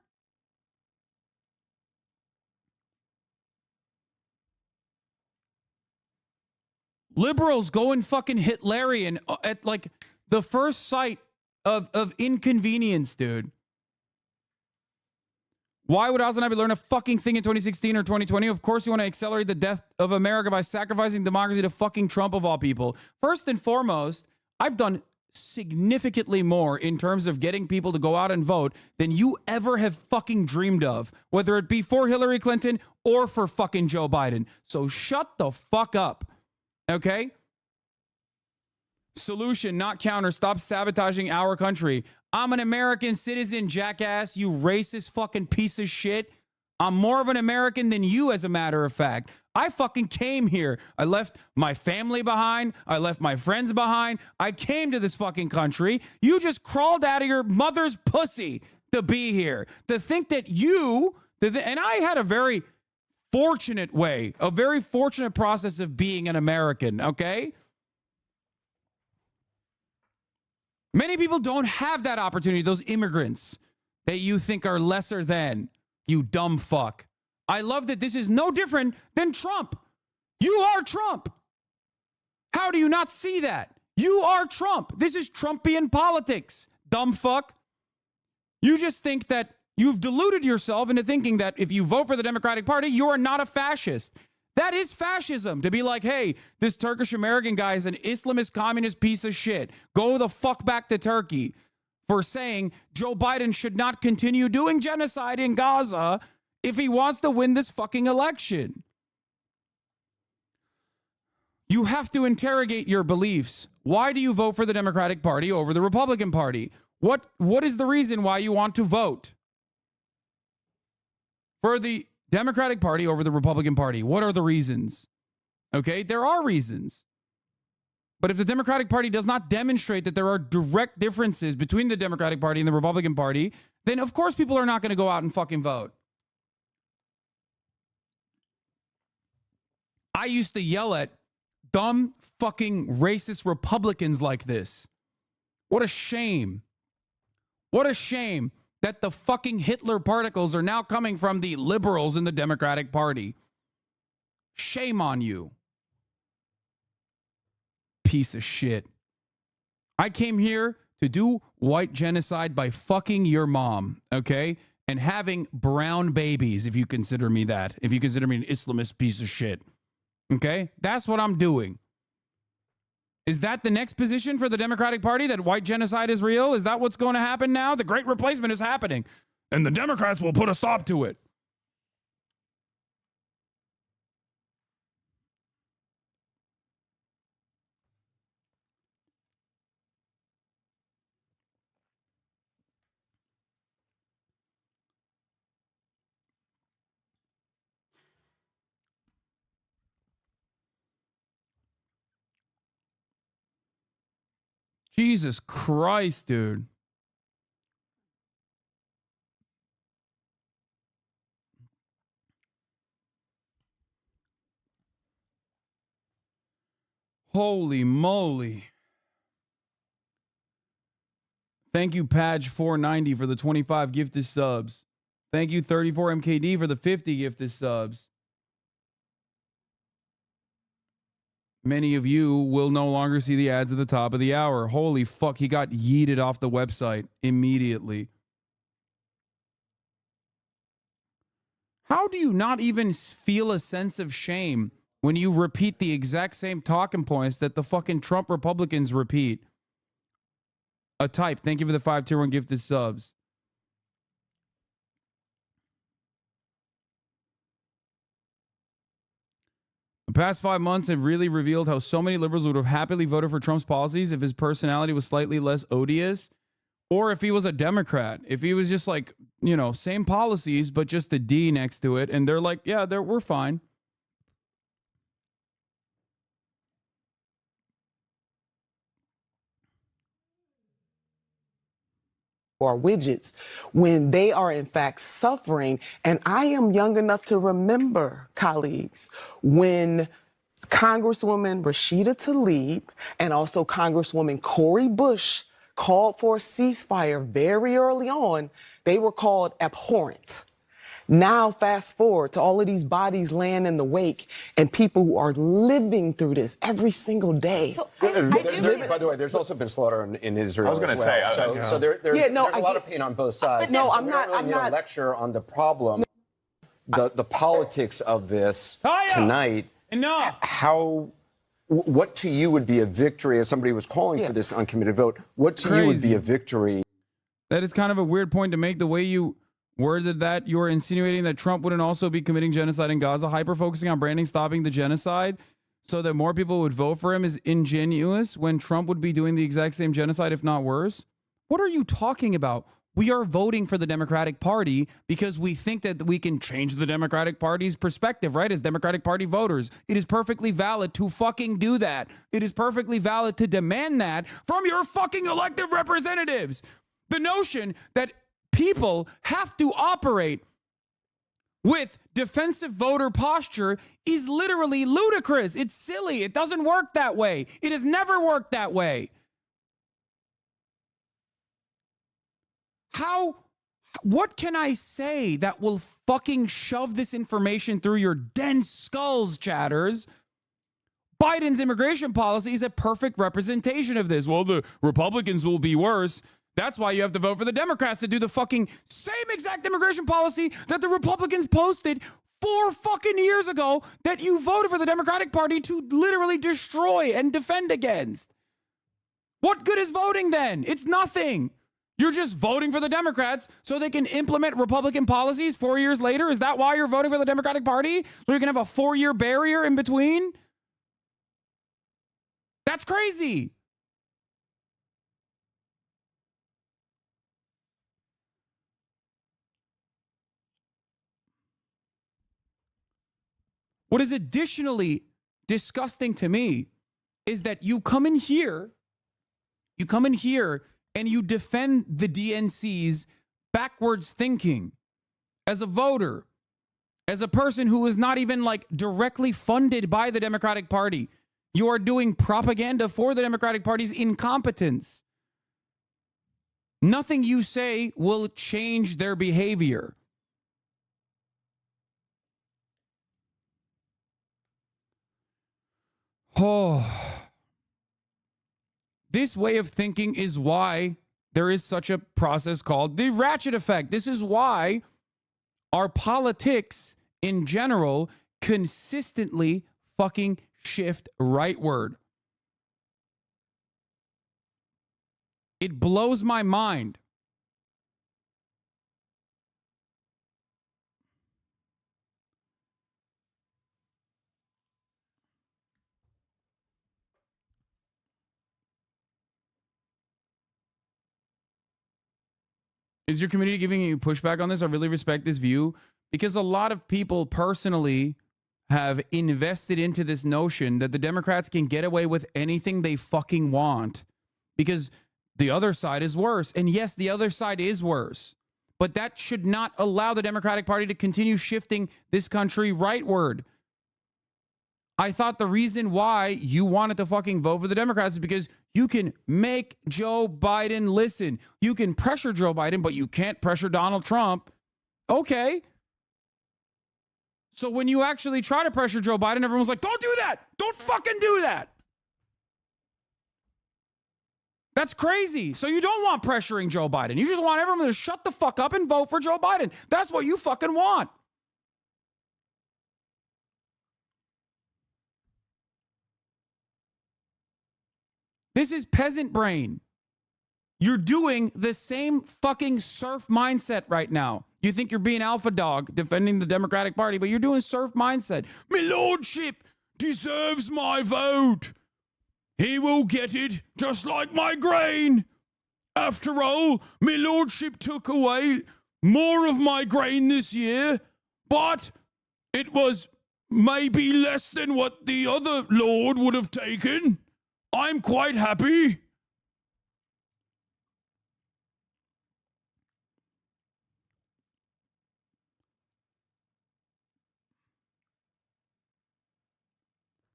Liberals going fucking Hitlerian at like the first sight of inconvenience, dude. Why would Hasanabi learn a fucking thing in 2016 or 2020? Of course you want to accelerate the death of America by sacrificing democracy to fucking Trump of all people. First and foremost, I've done significantly more in terms of getting people to go out and vote than you ever have fucking dreamed of, whether it be for Hillary Clinton or for fucking Joe Biden. So shut the fuck up, okay? Solution, not counter. Stop sabotaging our country. I'm an American citizen, jackass, you racist fucking piece of shit. I'm more of an American than you, as a matter of fact. I fucking came here. I left my family behind. I left my friends behind. I came to this fucking country. You just crawled out of your mother's pussy to be here. To think that you, and I had a very fortunate way, a very fortunate process of being an American, okay? Many people don't have that opportunity, those immigrants that you think are lesser than, you dumb fuck. I love that this is no different than Trump. You are Trump. How do you not see that? You are Trump. This is Trumpian politics, dumb fuck. You just think that you've deluded yourself into thinking that if you vote for the Democratic Party, you are not a fascist. That is fascism, to be like, hey, this Turkish American guy is an Islamist communist piece of shit. Go the fuck back to Turkey, for saying Joe Biden should not continue doing genocide in Gaza if he wants to win this fucking election. You have to interrogate your beliefs. Why do you vote for the Democratic Party over the Republican Party? What is the reason why you want to vote for the Democratic Party over the Republican Party? What are the reasons? Okay, there are reasons. But if the Democratic Party does not demonstrate that there are direct differences between the Democratic Party and the Republican Party, then of course people are not going to go out and fucking vote. I used to yell at dumb fucking racist Republicans like this. What a shame. What a shame that the fucking Hitler particles are now coming from the liberals in the Democratic Party. Shame on you. Piece of shit. I came here to do white genocide by fucking your mom, okay? And having brown babies, if you consider me that. If you consider me an Islamist piece of shit. Okay? That's what I'm doing. Is that the next position for the Democratic Party, that white genocide is real? Is that what's going to happen now? The great replacement is happening, and the Democrats will put a stop to it. Jesus Christ, dude. Holy moly. Thank you, Page490, for the 25 gifted subs. Thank you, 34MKD, for the 50 gifted subs. Many of you will no longer see the ads at the top of the hour. Holy fuck, he got yeeted off the website immediately. How do you not even feel a sense of shame when you repeat the exact same talking points that the fucking Trump Republicans repeat? A type. Thank you for the 5 tier 1 gifted subs. The past 5 months have really revealed how so many liberals would have happily voted for Trump's policies if his personality was slightly less odious, or if he was a Democrat. If he was just like, you know, same policies, but just a D next to it. And they're like, yeah, we're fine. Or widgets when they are in fact suffering. And I am young enough to remember, colleagues, when Congresswoman Rashida Tlaib and also Congresswoman Cori Bush called for a ceasefire very early on. They were called abhorrent. Now, fast forward to all of these bodies laying in the wake and people who are living through this every single day. So By the way, there's also been slaughter in Israel. I was going to say, there's a lot of pain on both sides. No, So I'm we not- don't really I'm need not- a lecture on the problem, the politics of this Taya! tonight. Enough. What to you would be a victory, as somebody was calling for this uncommitted vote? What to you would be Crazy. a victory? That is kind of a weird point to make. The way you worded that, you're insinuating that Trump wouldn't also be committing genocide in Gaza, hyper-focusing on branding, stopping the genocide, so that more people would vote for him is ingenuous when Trump would be doing the exact same genocide, if not worse. What are you talking about? We are voting for the Democratic Party because we think that we can change the Democratic Party's perspective, right? As Democratic Party voters, it is perfectly valid to fucking do that. It is perfectly valid to demand that from your fucking elected representatives. The notion that people have to operate with defensive voter posture is literally ludicrous. It's silly. It doesn't work that way. It has never worked that way. What can I say that will fucking shove this information through your dense skulls, chatters? Biden's immigration policy is a perfect representation of this. Well, the Republicans will be worse. That's why you have to vote for the Democrats to do the fucking same exact immigration policy that the Republicans posted 4 fucking years ago that you voted for the Democratic Party to literally destroy and defend against. What good is voting then? It's nothing. You're just voting for the Democrats so they can implement Republican policies 4 years later? Is that why you're voting for the Democratic Party? So you can have a 4-year barrier in between? That's crazy. What is additionally disgusting to me is that you come in here and you defend the DNC's backwards thinking as a voter, as a person who is not even like directly funded by the Democratic Party. You are doing propaganda for the Democratic Party's incompetence. Nothing you say will change their behavior. Oh. This way of thinking is why there is such a process called the ratchet effect. This is why our politics in general consistently fucking shift rightward. It blows my mind. Is your community giving you pushback on this? I really respect this view because a lot of people personally have invested into this notion that the Democrats can get away with anything they fucking want because the other side is worse. And yes, the other side is worse. But that should not allow the Democratic Party to continue shifting this country rightward. I thought the reason why you wanted to fucking vote for the Democrats is because you can make Joe Biden listen. You can pressure Joe Biden, but you can't pressure Donald Trump. Okay. So when you actually try to pressure Joe Biden, everyone's like, don't do that. Don't fucking do that. That's crazy. So you don't want pressuring Joe Biden. You just want everyone to shut the fuck up and vote for Joe Biden. That's what you fucking want. This is peasant brain. You're doing the same fucking serf mindset right now. You think you're being alpha dog defending the Democratic Party, but you're doing serf mindset. My lordship deserves my vote. He will get it just like my grain. After all, my lordship took away more of my grain this year, but it was maybe less than what the other lord would have taken. I'm quite happy.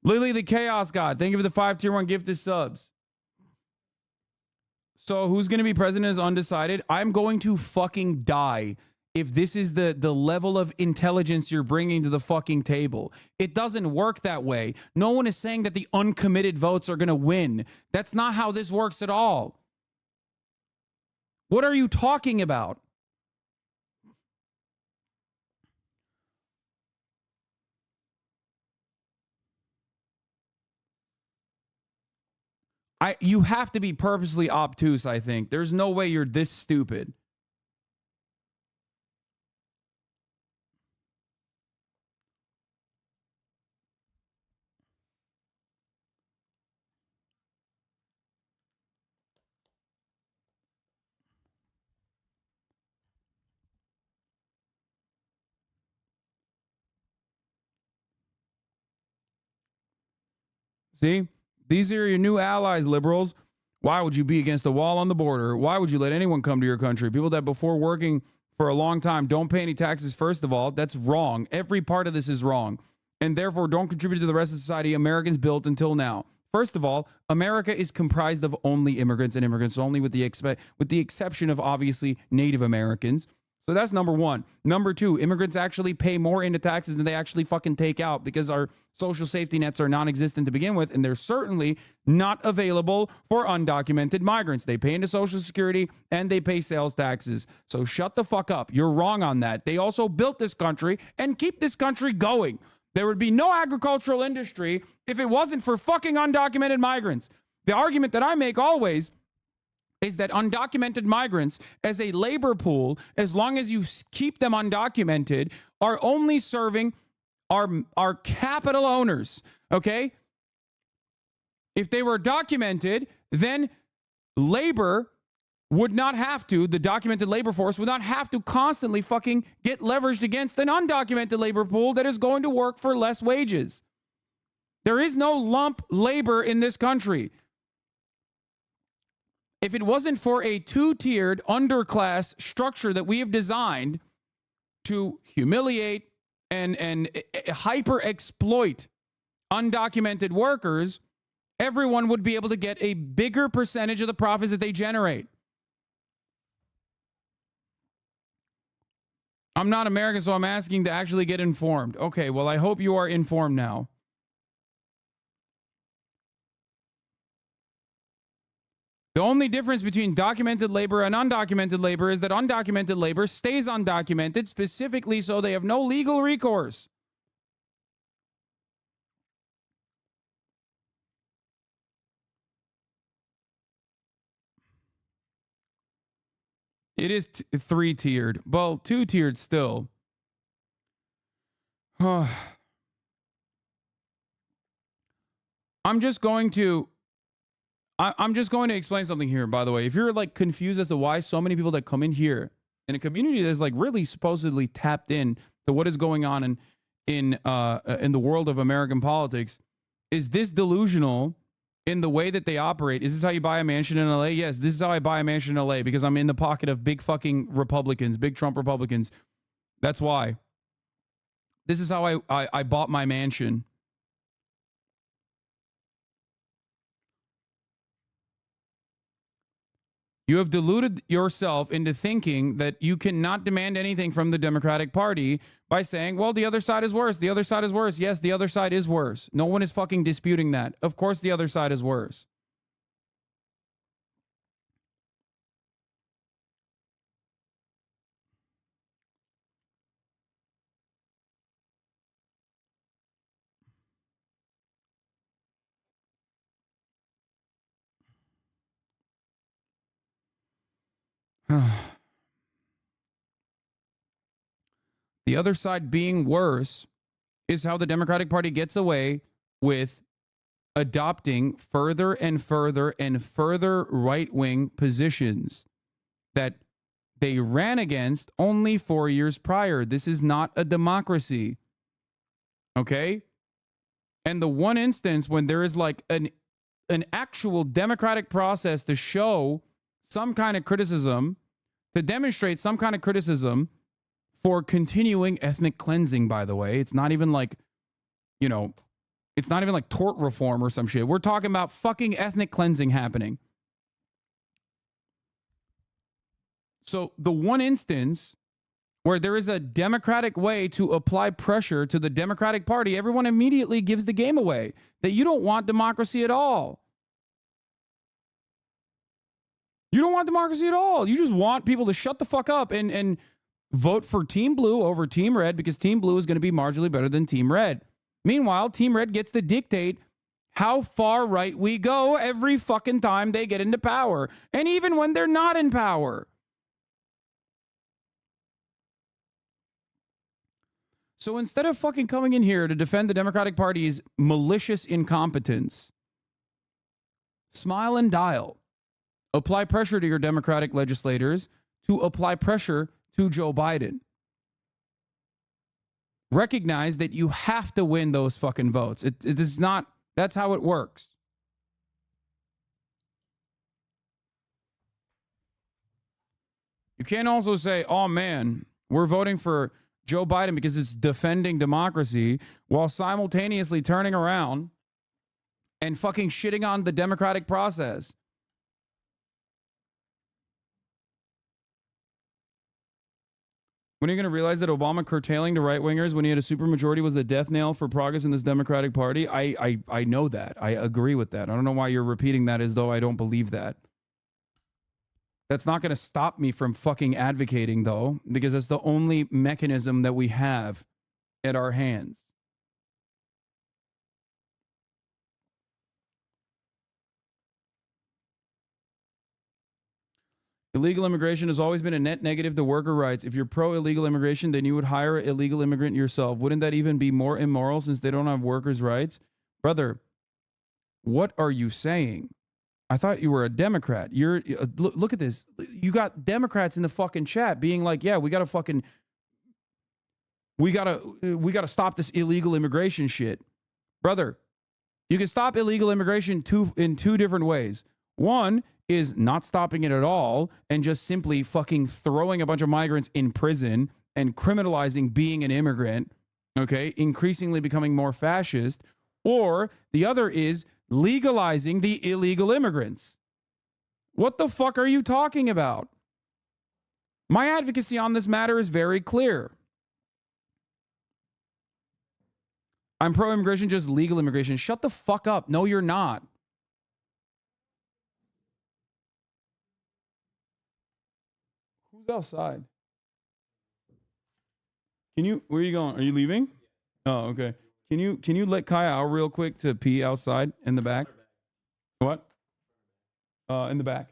Lily the Chaos God, thank you for the 5 tier 1 gifted subs. So who's going to be president is undecided. I'm going to fucking die if this is the level of intelligence you're bringing to the fucking table. It doesn't work that way. No one is saying that the uncommitted votes are going to win. That's not how this works at all. What are you talking about? You have to be purposely obtuse, I think. There's no way you're this stupid. See? These are your new allies, liberals. Why would you be against a wall on the border? Why would you let anyone come to your country? People that before working for a long time don't pay any taxes, first of all. That's wrong. Every part of this is wrong. And therefore don't contribute to the rest of society Americans built until now. First of all, America is comprised of only immigrants and immigrants only with the exception of obviously Native Americans. So that's number one. Number two, immigrants actually pay more into taxes than they actually fucking take out because our social safety nets are non-existent to begin with, and they're certainly not available for undocumented migrants. They pay into Social Security and they pay sales taxes. So shut the fuck up. You're wrong on that. They also built this country and keep this country going. There would be no agricultural industry if it wasn't for fucking undocumented migrants. The argument that I make always is that undocumented migrants as a labor pool, as long as you keep them undocumented, are only serving our capital owners, okay? If they were documented, then labor would not have to, the documented labor force would not have to constantly fucking get leveraged against an undocumented labor pool that is going to work for less wages. There is no lump labor in this country. If it wasn't for a two-tiered underclass structure that we have designed to humiliate and hyper exploit undocumented workers, everyone would be able to get a bigger percentage of the profits that they generate. I'm not American, so I'm asking to actually get informed. Okay, well, I hope you are informed now. The only difference between documented labor and undocumented labor is that undocumented labor stays undocumented specifically so they have no legal recourse. It is three-tiered. Well, two-tiered still. I'm just going to explain something here, by the way. If you're like confused as to why so many people that come in here in a community that's like really supposedly tapped in to what is going on in the world of American politics, is this delusional in the way that they operate? Is this how you buy a mansion in LA? Yes, this is how I buy a mansion in LA, because I'm in the pocket of big fucking Republicans, big Trump Republicans. That's why. This is how I bought my mansion. You have deluded yourself into thinking that you cannot demand anything from the Democratic Party by saying, well, the other side is worse. The other side is worse. Yes, the other side is worse. No one is fucking disputing that. Of course, the other side is worse. The other side being worse is how the Democratic Party gets away with adopting further and further and further right-wing positions that they ran against only 4 years prior. This is not a democracy. Okay? And the one instance when there is like an actual democratic process to show some kind of criticism, to demonstrate some kind of criticism for continuing ethnic cleansing, by the way. It's not even like, you know, it's not even like tort reform or some shit. We're talking about fucking ethnic cleansing happening. So the one instance where there is a democratic way to apply pressure to the Democratic Party, everyone immediately gives the game away that you don't want democracy at all. You don't want democracy at all. You just want people to shut the fuck up and vote for Team Blue over Team Red because Team Blue is going to be marginally better than Team Red. Meanwhile, Team Red gets to dictate how far right we go every fucking time they get into power. And even when they're not in power. So instead of fucking coming in here to defend the Democratic Party's malicious incompetence, smile and dial. Apply pressure to your Democratic legislators to apply pressure to Joe Biden. Recognize that you have to win those fucking votes. It is not, that's how it works. You can't also say, oh man, we're voting for Joe Biden because it's defending democracy, while simultaneously turning around and fucking shitting on the democratic process. When are you going to realize that Obama curtailing to right-wingers when he had a supermajority was the death nail for progress in this Democratic Party? I know that. I agree with that. I don't know why you're repeating that as though I don't believe that. That's not going to stop me from fucking advocating, though, because that's the only mechanism that we have at our hands. Illegal immigration has always been a net negative to worker rights. If you're pro-illegal immigration, then you would hire an illegal immigrant yourself. Wouldn't that even be more immoral since they don't have workers' rights? Brother, what are you saying? I thought you were a Democrat. You're look at this. You got Democrats in the fucking chat being like, yeah, we got to stop this illegal immigration shit. Brother, you can stop illegal immigration in two different ways. One is not stopping it at all and just simply fucking throwing a bunch of migrants in prison and criminalizing being an immigrant, okay, increasingly becoming more fascist. Or the other is legalizing the illegal immigrants. What the fuck are you talking about? My advocacy on this matter is very clear. I'm pro-immigration, just legal immigration. Shut the fuck up. No, you're not. Who's outside? Where are you going? Are you leaving? Oh, okay. Can you let Kai out real quick to pee outside in the back? What? In the back.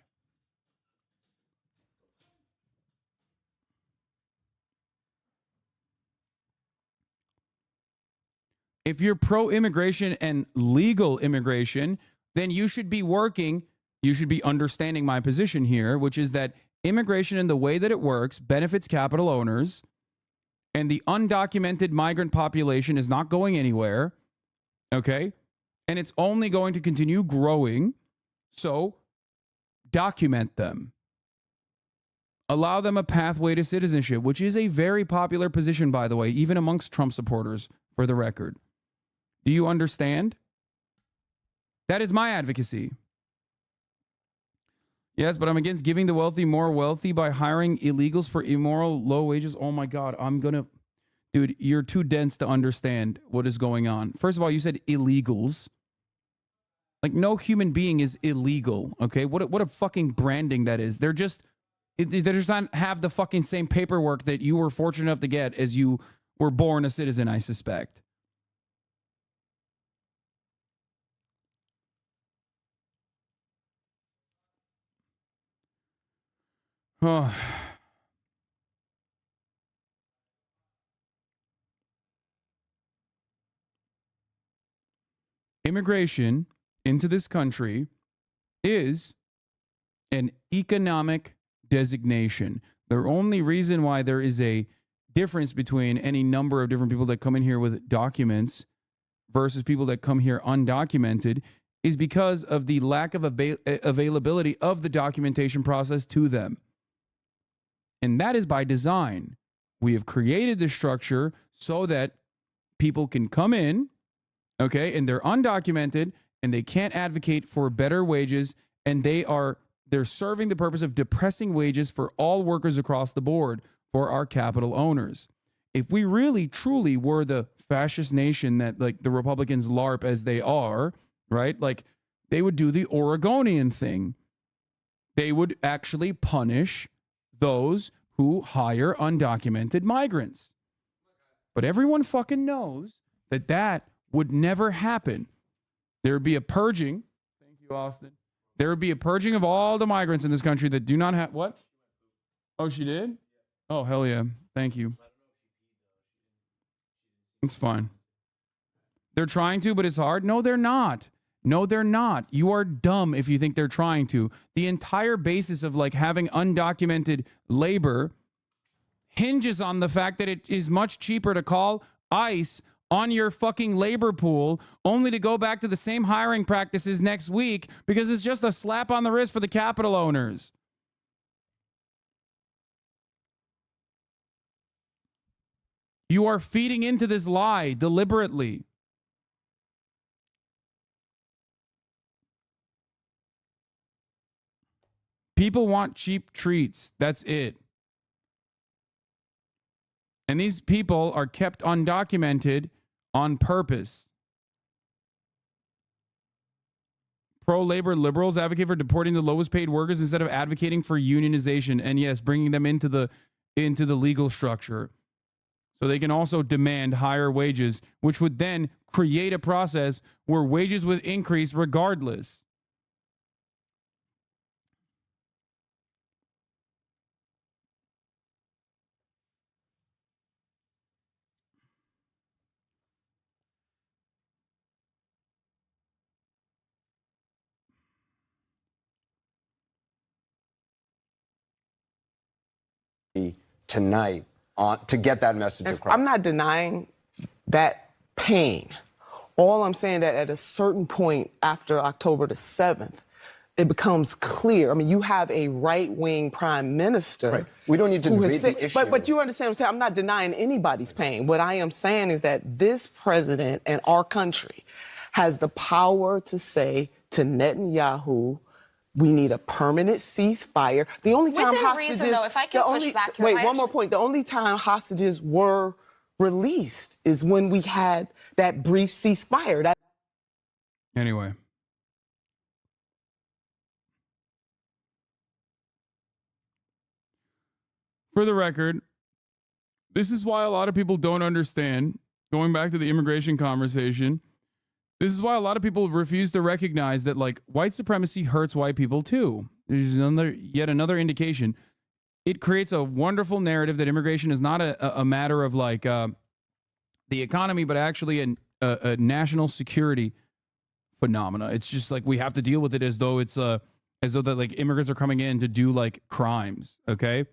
If you're pro-immigration and legal immigration, then you should be understanding my position here, which is that immigration in the way that it works benefits capital owners, and the undocumented migrant population is not going anywhere, okay? And it's only going to continue growing, so document them. Allow them a pathway to citizenship, which is a very popular position, by the way, even amongst Trump supporters, for the record. Do you understand? That is my advocacy. Yes, but I'm against giving the wealthy more wealthy by hiring illegals for immoral low wages. Oh my God, dude, you're too dense to understand what is going on. First of all, you said illegals. Like, no human being is illegal, okay? What a fucking branding that is. They're just not have the fucking same paperwork that you were fortunate enough to get as you were born a citizen, I suspect. Oh. Immigration into this country is an economic designation. The only reason why there is a difference between any number of different people that come in here with documents versus people that come here undocumented is because of the lack of availability of the documentation process to them. And that is by design. We have created the structure so that people can come in, okay, and they're undocumented and they can't advocate for better wages, and they're serving the purpose of depressing wages for all workers across the board, for our capital owners. If we really truly were the fascist nation that like the Republicans LARP as they are, right? Like they would do the Oregonian thing. They would actually punish those who hire undocumented migrants. But everyone fucking knows that that would never happen. There would be a purging. Thank you, Austin. There would be a purging of all the migrants in this country that do not have what? Oh, she did? Oh, hell yeah. Thank you. It's fine. They're trying to, but it's hard. No, they're not. No, they're not. You are dumb if you think they're trying to. The entire basis of like having undocumented labor hinges on the fact that it is much cheaper to call ICE on your fucking labor pool only to go back to the same hiring practices next week because it's just a slap on the wrist for the capital owners. You are feeding into this lie deliberately. People want cheap treats. That's it. And these people are kept undocumented on purpose. Pro-labor liberals advocate for deporting the lowest paid workers instead of advocating for unionization. And yes, bringing them into the legal structure. So they can also demand higher wages, which would then create a process where wages would increase regardless. Tonight to get that message across. I'm not denying that pain. All I'm saying that at a certain point after October the 7th, it becomes clear. I mean, you have a right-wing prime minister. Right. We don't need to debate the issue. But you understand what I'm saying? I'm not denying anybody's pain. What I am saying is that this president and our country has the power to say to Netanyahu, we need a permanent ceasefire. The only time Within hostages... reason, though, if I can push back here, Wait, one more point. The only time hostages were released is when we had that brief ceasefire. Anyway. For the record, this is why a lot of people don't understand, going back to the immigration conversation, this is why a lot of people refuse to recognize that, like, white supremacy hurts white people too. There's yet another indication. It creates a wonderful narrative that immigration is not a matter of, like, the economy, but actually a national security phenomena. It's just like we have to deal with it as though it's as though that like immigrants are coming in to do like crimes. Okay.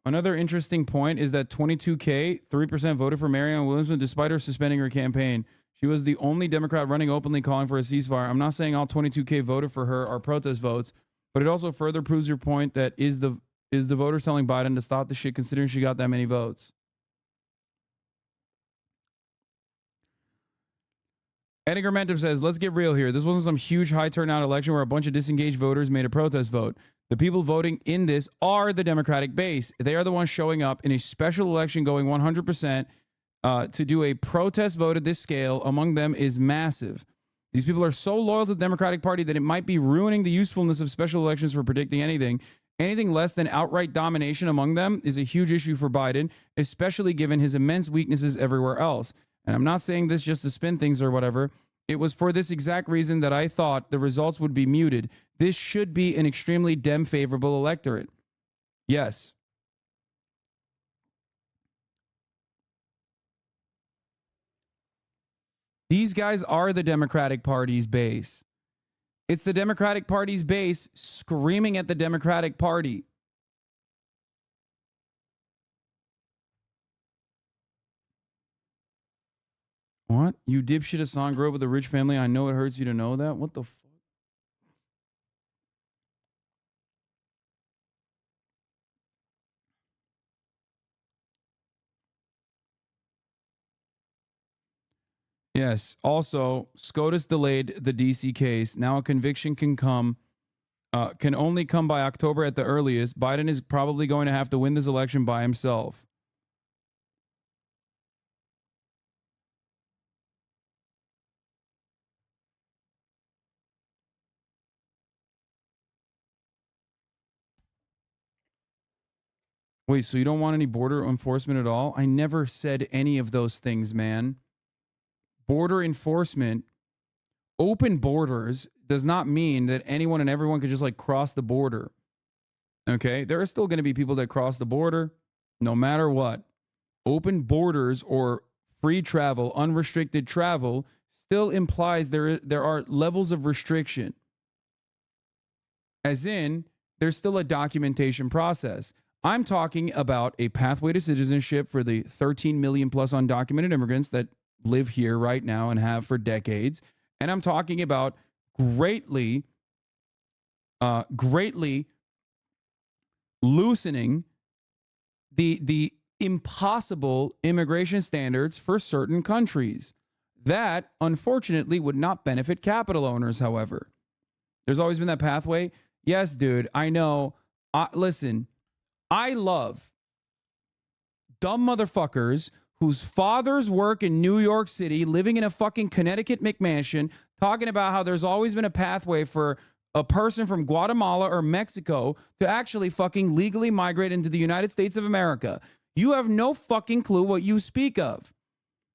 Another interesting point is that 22K, 3% voted for Marianne Williamson despite her suspending her campaign. She was the only Democrat running openly calling for a ceasefire. I'm not saying all 22K voted for her are protest votes, but it also further proves your point that is the voters telling Biden to stop the shit considering she got that many votes. Edgar Mentum says, let's get real here. This wasn't some huge high turnout election where a bunch of disengaged voters made a protest vote. The people voting in this are the Democratic base. They are the ones showing up in a special election going 100% to do a protest vote at this scale. Among them is massive. These people are so loyal to the Democratic Party that it might be ruining the usefulness of special elections for predicting anything. Anything less than outright domination among them is a huge issue for Biden, especially given his immense weaknesses everywhere else. And I'm not saying this just to spin things or whatever. It was for this exact reason that I thought the results would be muted. This should be an extremely Dem favorable electorate. Yes. These guys are the Democratic Party's base. It's the Democratic Party's base screaming at the Democratic Party. What? You dipshit Hasan grew up with a rich family. I know it hurts you to know that. What the fuck? Yes. Also, SCOTUS delayed the DC case. Now a conviction can come can only come by October at the earliest. Biden is probably going to have to win this election by himself. Wait, so you don't want any border enforcement at all? I never said any of those things, man. Border enforcement, open borders does not mean that anyone and everyone could just like cross the border. Okay? There are still going to be people that cross the border no matter what. Open borders or free travel, unrestricted travel still implies there are levels of restriction. As in, there's still a documentation process. I'm talking about a pathway to citizenship for the 13 million plus undocumented immigrants that live here right now and have for decades. And I'm talking about greatly loosening the impossible immigration standards for certain countries. That, unfortunately, would not benefit capital owners, however. There's always been that pathway. Yes, dude, I know. Listen, I love dumb motherfuckers whose fathers work in New York City, living in a fucking Connecticut McMansion, talking about how there's always been a pathway for a person from Guatemala or Mexico to actually fucking legally migrate into the United States of America. You have no fucking clue what you speak of.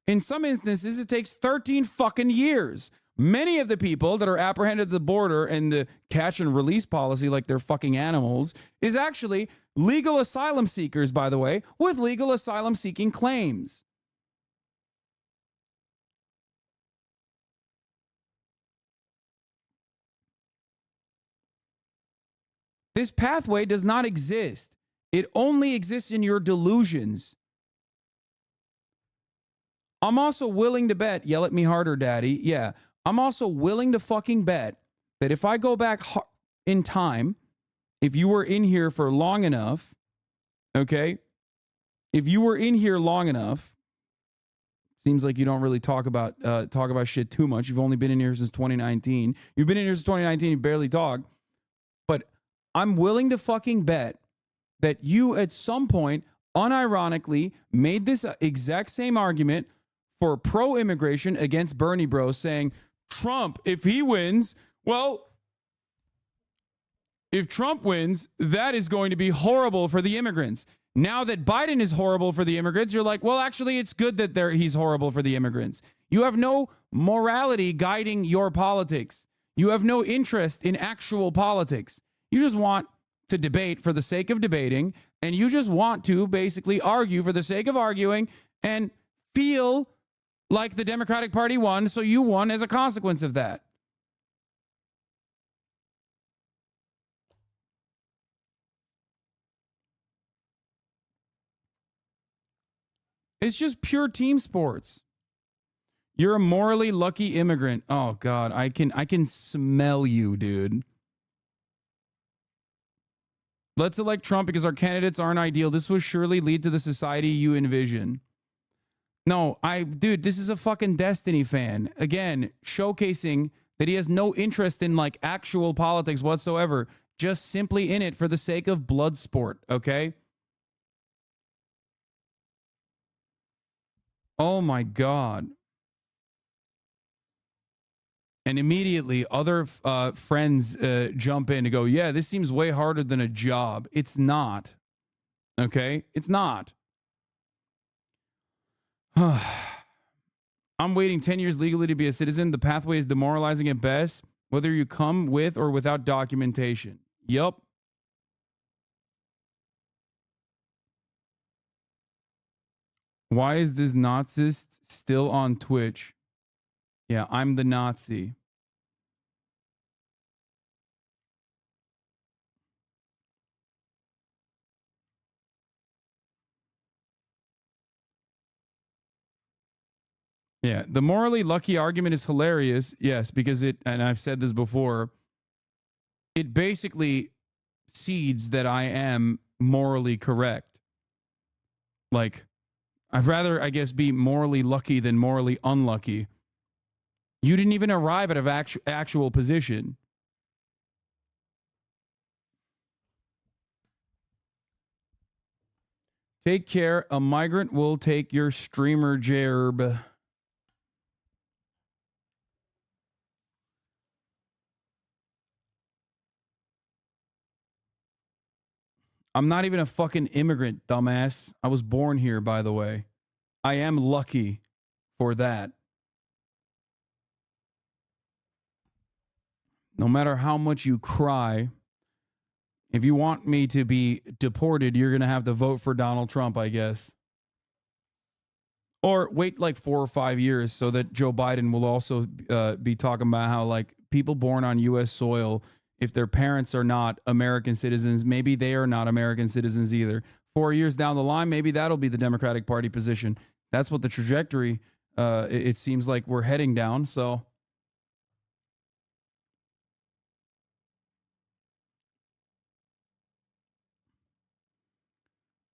In some instances, it takes 13 fucking years. Many of the people that are apprehended at the border and the catch and release policy, like they're fucking animals, is actually legal asylum seekers, by the way, with legal asylum seeking claims. This pathway does not exist. It only exists in your delusions. I'm also willing to bet, yell at me harder, daddy. Yeah, I'm also willing to fucking bet that if I go back in time, if you were in here for long enough, okay, if you were in here long enough, seems like you don't really talk about shit too much. You've only been in here since 2019. You've been in here since 2019. You barely talk. But I'm willing to fucking bet that you at some point unironically made this exact same argument for pro-immigration against Bernie bro, saying, Trump, if he wins, well, if Trump wins, that is going to be horrible for the immigrants. Now that Biden is horrible for the immigrants, you're like, well, actually, it's good that he's horrible for the immigrants. You have no morality guiding your politics. You have no interest in actual politics. You just want to debate for the sake of debating, and you just want to basically argue for the sake of arguing and feel like the Democratic Party won, so you won as a consequence of that. It's just pure team sports. You're a morally lucky immigrant. Oh God, I can smell you, dude. Let's elect Trump because our candidates aren't ideal. This will surely lead to the society you envision. No, dude, this is a fucking Destiny fan. Again, showcasing that he has no interest in like actual politics whatsoever, just simply in it for the sake of blood sport, okay? Oh my God. And immediately other friends jump in to go, yeah, this seems way harder than a job. It's not. Okay? It's not. I'm waiting 10 years legally to be a citizen. The pathway is demoralizing at best, whether you come with or without documentation. Yup. Why is this Nazist still on Twitch? Yeah, I'm the Nazi. Yeah, the morally lucky argument is hilarious. Yes, because and I've said this before, it basically seeds that I am morally correct. Like, I'd rather, I guess, be morally lucky than morally unlucky. You didn't even arrive at an actual position. Take care. A migrant will take your streamer gerb. I'm not even a fucking immigrant, dumbass. I was born here, by the way. I am lucky for that. No matter how much you cry, if you want me to be deported, you're going to have to vote for Donald Trump, I guess. Or wait like 4 or 5 years so that Joe Biden will also be talking about how like people born on U.S. soil, if their parents are not American citizens, maybe they are not American citizens either. 4 years down the line, maybe that'll be the Democratic Party position. That's what the trajectory it seems like we're heading down. So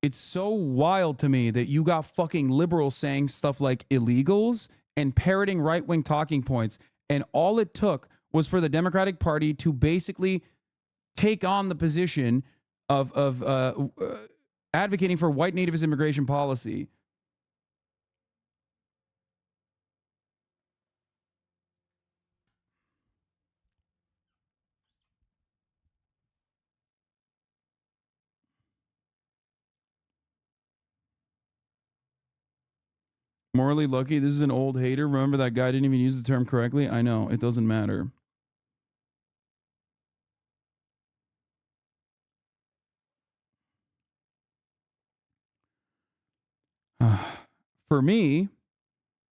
it's so wild to me that you got fucking liberals saying stuff like illegals and parroting right-wing talking points. And all it took was for the Democratic Party to basically take on the position of advocating for white nativist immigration policy. Morally lucky. This is an old hater. Remember that guy didn't even use the term correctly? I know. It doesn't matter. For me,